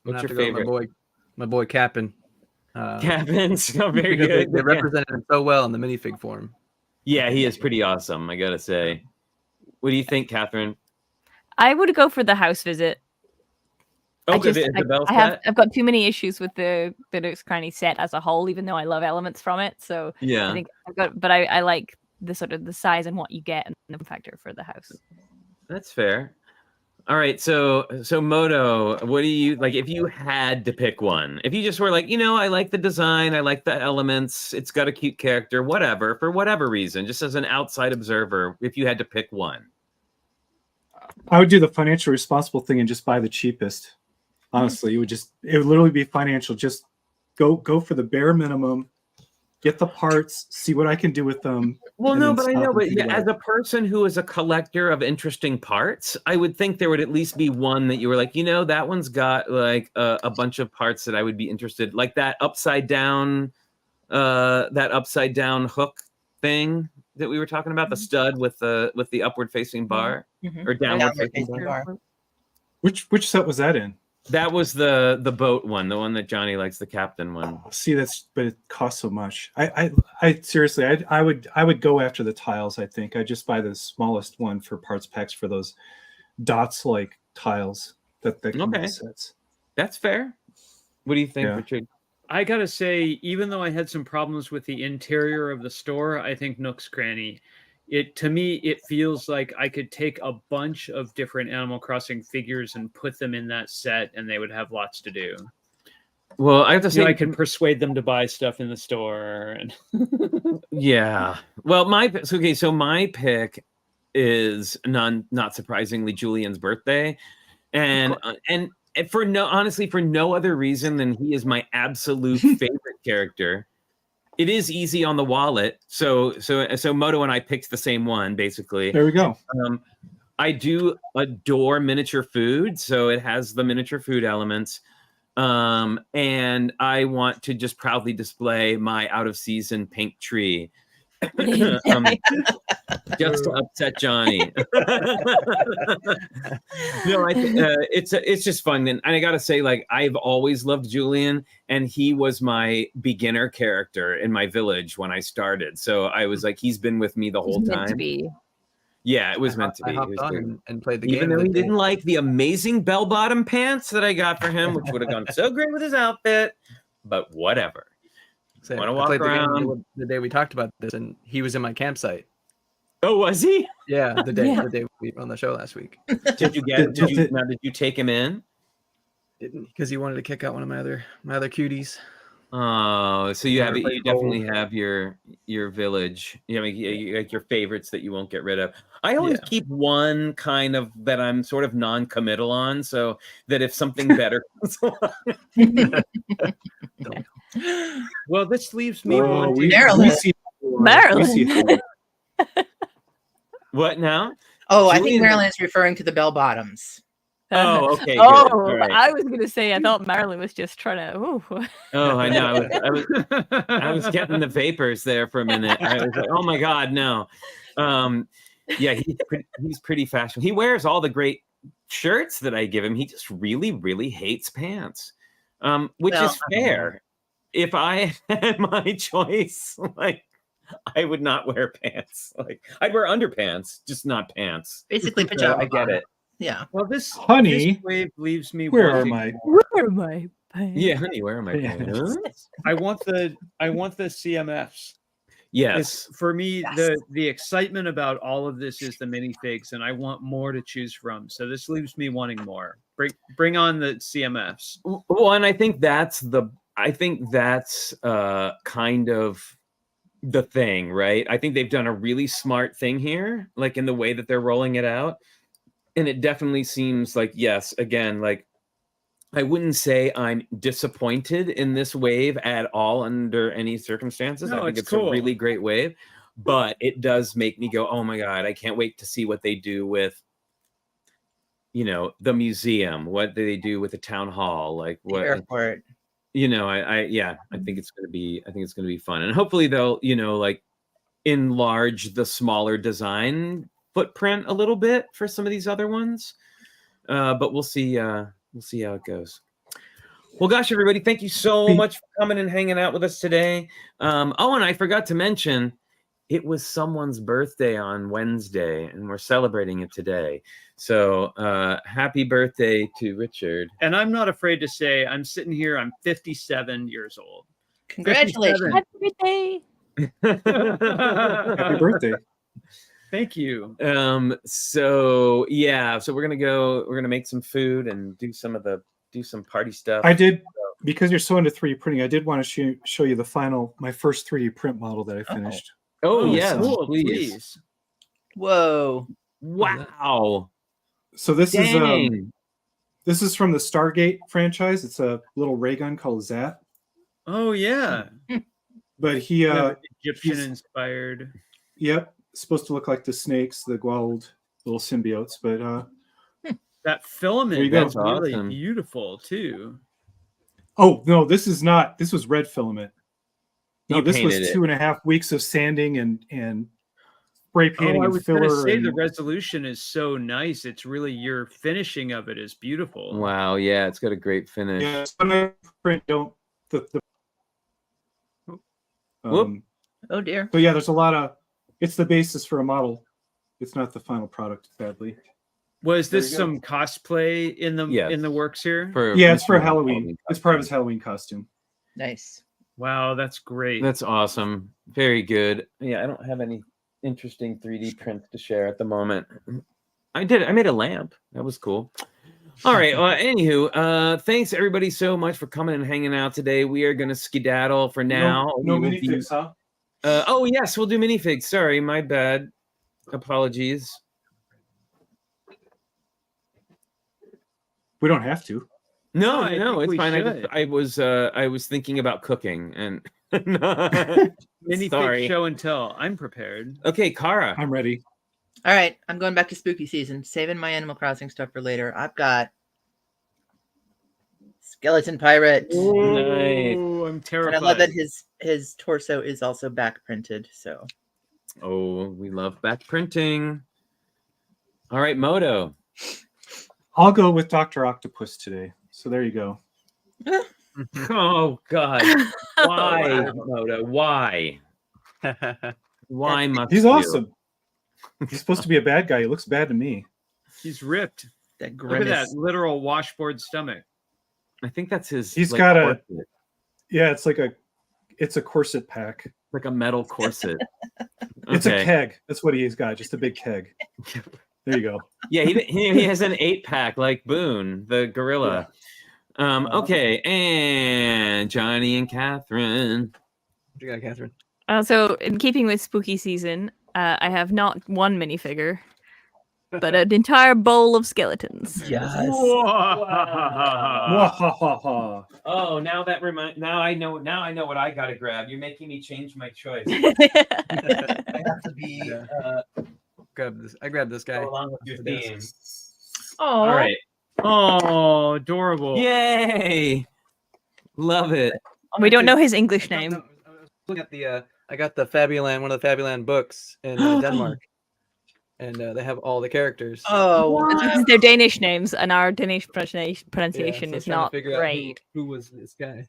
What's your favorite? My boy Cap'n. Cap'n's very good. They represented him so well in the minifig form. Yeah, he is pretty awesome, I gotta say. What do you think, Catherine? I would go for the house visit. I've got too many issues with the Nook's Cranny set as a whole, even though I love elements from it. So yeah, I think I like the sort of the size and what you get and the factor for the house. That's fair. All right, so Moto, what do you like if you had to pick one? If you just were like, I like the design, I like the elements, it's got a cute character, whatever, for whatever reason, just as an outside observer, if you had to pick one. I would do the financially responsible thing and just buy the cheapest. Honestly, it would literally be financial. Just go for the bare minimum, get the parts, see what I can do with them. Well, no, but I know, but yeah, as a person who is a collector of interesting parts, I would think there would at least be one that you were like, that one's got like a bunch of parts that I would be interested, like that upside down hook thing that we were talking about, the stud with the upward facing bar or downward facing bar. Which set was that in? That was the boat one, the one that Johnny likes, the captain one. See, but it costs so much. I seriously, I would go after the tiles. I think I just buy the smallest one for parts packs for those dots like tiles that come with sets. That's fair. What do you think, Richard? I gotta say, even though I had some problems with the interior of the store, I think Nook's Cranny, to me, it feels like I could take a bunch of different Animal Crossing figures and put them in that set, and they would have lots to do. Well, I have to say, I can persuade them to buy stuff in the store. And yeah. Well, my pick is not surprisingly Julian's birthday, and for no other reason than he is my absolute favorite character. it is easy on the wallet. So Moto and I picked the same one basically. There we go. I do adore miniature food, so it has the miniature food elements. And I want to just proudly display my out of season pink tree. Just to upset Johnny. No, I think it's just fun, and I gotta say, like, I've always loved Julian, and he was my beginner character in my village when I started. So I was like, he's been with me the whole time. Yeah, it was meant to be. I hopped on and played the Even game. though he didn't like the amazing bell-bottom pants that I got for him, which would have gone so great with his outfit, but whatever. Same. Wanna I walk played the around? game the day we talked about this, and he was in my campsite. Oh, was he? Yeah, the day Yeah. the day we were on the show last week. Did you take him in? Didn't, because he wanted to kick out one of my other cuties. Oh, so you Never played definitely Gold. have your village. You know, like your favorites that you won't get rid of. I always Yeah. keep one kind of that I'm sort of non-committal on, so that if something better comes along. Well, this leaves me Oh, wanting. we Maryland. see Maryland. We see What now? Oh, I think Julian- Marilyn is referring to the bell bottoms. Oh, okay. Good. Oh, All right. I was gonna say I thought Marilyn was just trying to. Ooh. Oh, I know. I was getting the vapors there for a minute. I was like, oh my God, no. Yeah, he's pretty fashionable. He wears all the great shirts that I give him. He just really, really hates pants, which Well, is fair. If I had my choice, like, I would not wear pants. Like, I'd wear underpants, just not pants. Basically, So pajama. I get it. Yeah. Well, this Honey, wave leaves me. where are wanting my- more. Where am I? Yeah, honey, where am I? Pants. Pants? I want the CMFs. Yes. It's, for me, the excitement about all of this is the minifigs, and I want more to choose from. So this leaves me wanting more. Bring on the CMFs. Well, and I think that's kind of the thing, right? I think they've done a really smart thing here, like in the way that they're rolling it out. And it definitely seems like, yes, again, like, I wouldn't say I'm disappointed in this wave at all under any circumstances. No, I think it's it's cool. a really great wave, but it does make me go, oh my God, I can't wait to see what they do with, you know, the museum, what do they do with the town hall, like The what, airport. you know, I think it's going to be fun, and hopefully they'll, you know, like, enlarge the smaller design footprint a little bit for some of these other ones, but we'll see how it goes. Well, gosh, everybody, thank you so much for coming and hanging out with us today. Oh, and I forgot to mention, it was someone's birthday on Wednesday, and we're celebrating it today. So happy birthday to Richard. And I'm not afraid to say I'm sitting here. I'm 57 years old. Congratulations. 57. Happy birthday. happy birthday. Thank you. So yeah, so we're gonna make some food and do some party stuff. I did, because you're so into 3D printing, I did want to show you my first 3D print model that I finished. Oh yes, cool, please. Whoa. Wow. So this Dang. is from the Stargate franchise. It's a little ray gun called Zap. Oh yeah. But he Egyptian inspired. yep, supposed to look like the snakes, the Gwald little symbiotes, but That There filament you go. is really Awesome. beautiful too. oh no, this was red filament. No, You this was painted it. 2.5 weeks of sanding and spray painting I and was going to filler. say and- the resolution is so nice. It's really, your finishing of it is beautiful. Wow, yeah, it's got a great finish. yeah, so when I print don't the Whoop. Oh dear. So yeah, there's a lot of. It's the basis for a model. It's not the final product, sadly. Was There this you go. some cosplay in the Yes. works here? Yeah, it's for Mr. Halloween. It's part of his Halloween costume. Nice. Wow, that's great. That's awesome. Very good. Yeah, I don't have any interesting 3D prints to share at the moment. I made a lamp. That was cool. All right. Anywho, thanks everybody so much for coming and hanging out today. We are going to skedaddle for now. No We will be- minifigs, huh? oh yes, we'll do minifigs. Sorry, my bad. Apologies. We don't have to. No, I no, think it's we fine. should. I was thinking about cooking and Minifig sorry. show and tell. I'm prepared. Okay, Kara. I'm ready. All right, I'm going back to spooky season, saving my Animal Crossing stuff for later. I've got Skeleton Pirate. Nice. Ooh, I'm And terrified. I love that his torso is also back printed. So Oh, we love back printing. All right, Moto. I'll go with Dr. Octopus today. So there you go. Oh God, why, Wow. Moto? Why? Why must He's you? awesome. He's supposed to be a bad guy. He looks bad to me. He's ripped. that Look at that grimace. literal washboard stomach. I think that's his. He's like, got a- corset. Yeah, it's a corset pack. like a metal corset. It's a Okay. keg. That's what he's got. Just a big keg. There you go. Yeah, he has an 8-pack like Boone, the gorilla. Okay, and Johnny and Catherine. What you got, Catherine? So, in keeping with spooky season, I have not one minifigure, but an entire bowl of skeletons. Yes. Wahahaha. Oh, now I know what I gotta grab. You're making me change my choice. I have to be Grab this. I grabbed this guy. go along with your theme. Oh, All right. Oh, adorable. Yay! Love it. We don't know his English No, name. no, I was looking at the I got the Fabuland, one of the Fabuland books in Denmark, and they have all the characters. Oh, This is their Danish names, and our Danish pronunciation Yeah, so I is was trying to not figure out great. who was this guy.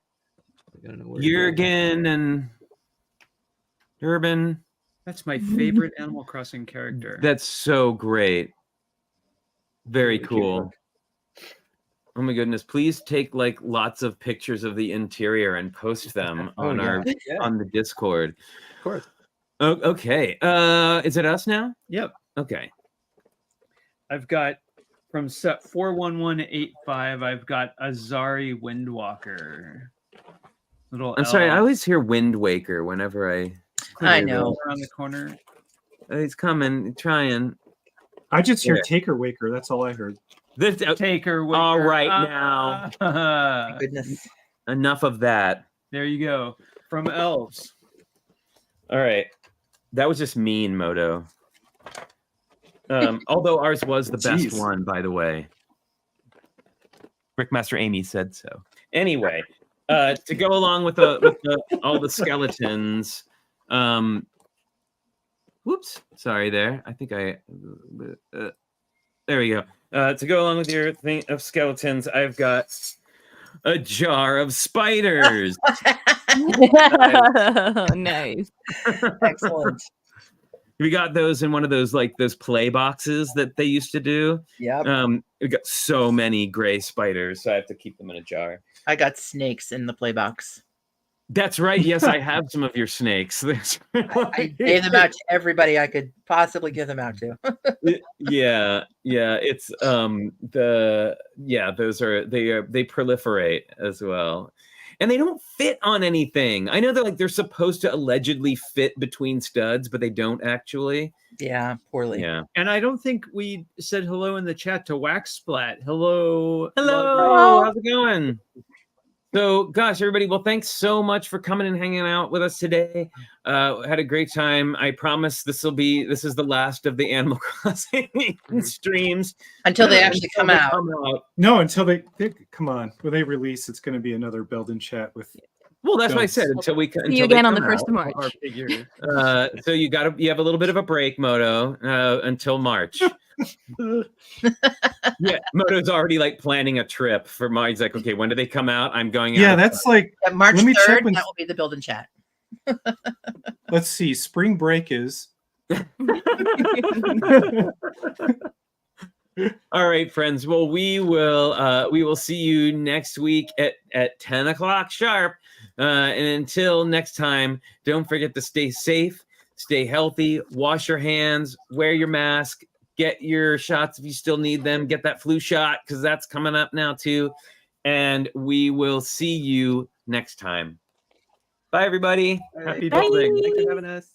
I don't know where he was. Jurgen and Durban. That's my favorite Animal Crossing character. That's so great. Very Really cute cool. book. Oh my goodness! Please take like lots of pictures of the interior and post them Oh, on yeah. our Yeah, on the Discord. of course. Oh, okay. Is it us now? Yep. Okay. I've got from set 41185, I've got Azari Windwalker. Little I'm sorry. I elf. always hear Wind Waker whenever I. I know. around the corner. He's coming, trying. I just hear Yeah. Taker Waker. That's all I heard. This, Taker. All Waker. right, now. now. goodness. enough of that. There you go. From elves. All right. That was just mean, Moto. Although ours was the best Jeez. one, by the way. Brickmaster Amy said so. Anyway, to go along with all the skeletons. Whoops, sorry there. I think I. There we go. To go along with your thing of skeletons, I've got a jar of spiders. Nice. Excellent. We got those in one of those those play boxes that they used to do. Yep. We got so many gray spiders, so I have to keep them in a jar. I got snakes in the play box. That's right. Yes, I have some of your snakes. I gave them out to everybody I could possibly give them out to. yeah. It's those are they proliferate as well. And they don't fit on anything. I know they're supposed to allegedly fit between studs, but they don't actually. Yeah, poorly. Yeah. And I don't think we said hello in the chat to Wax Splat. Hello. Hello. How's it going? So, gosh, everybody, well, thanks so much for coming and hanging out with us today. Had a great time. I promise this is the last of the Animal Crossing streams. Until they actually come out. No, until they come on. When they release, it's going to be another build and chat with. Well, that's what I Don't. said. Until we See until you they again on the come 1st out. of March. Our figure. So you have a little bit of a break, Moto, until March. Yeah, Moto's already planning a trip for March. He's like, okay, when do they come out? I'm going out. Yeah, that's like. Yeah, March Let me check 3rd, when- that will be the build and chat. Let's see. Spring break is. All right, friends. Well, we will see you next week at 10 o'clock sharp. And until next time, don't forget to stay safe, stay healthy, wash your hands, wear your mask, get your shots if you still need them, get that flu shot because that's coming up now too. And we will see you next time. Bye, everybody. Happy Bye. building. Thanks for having us.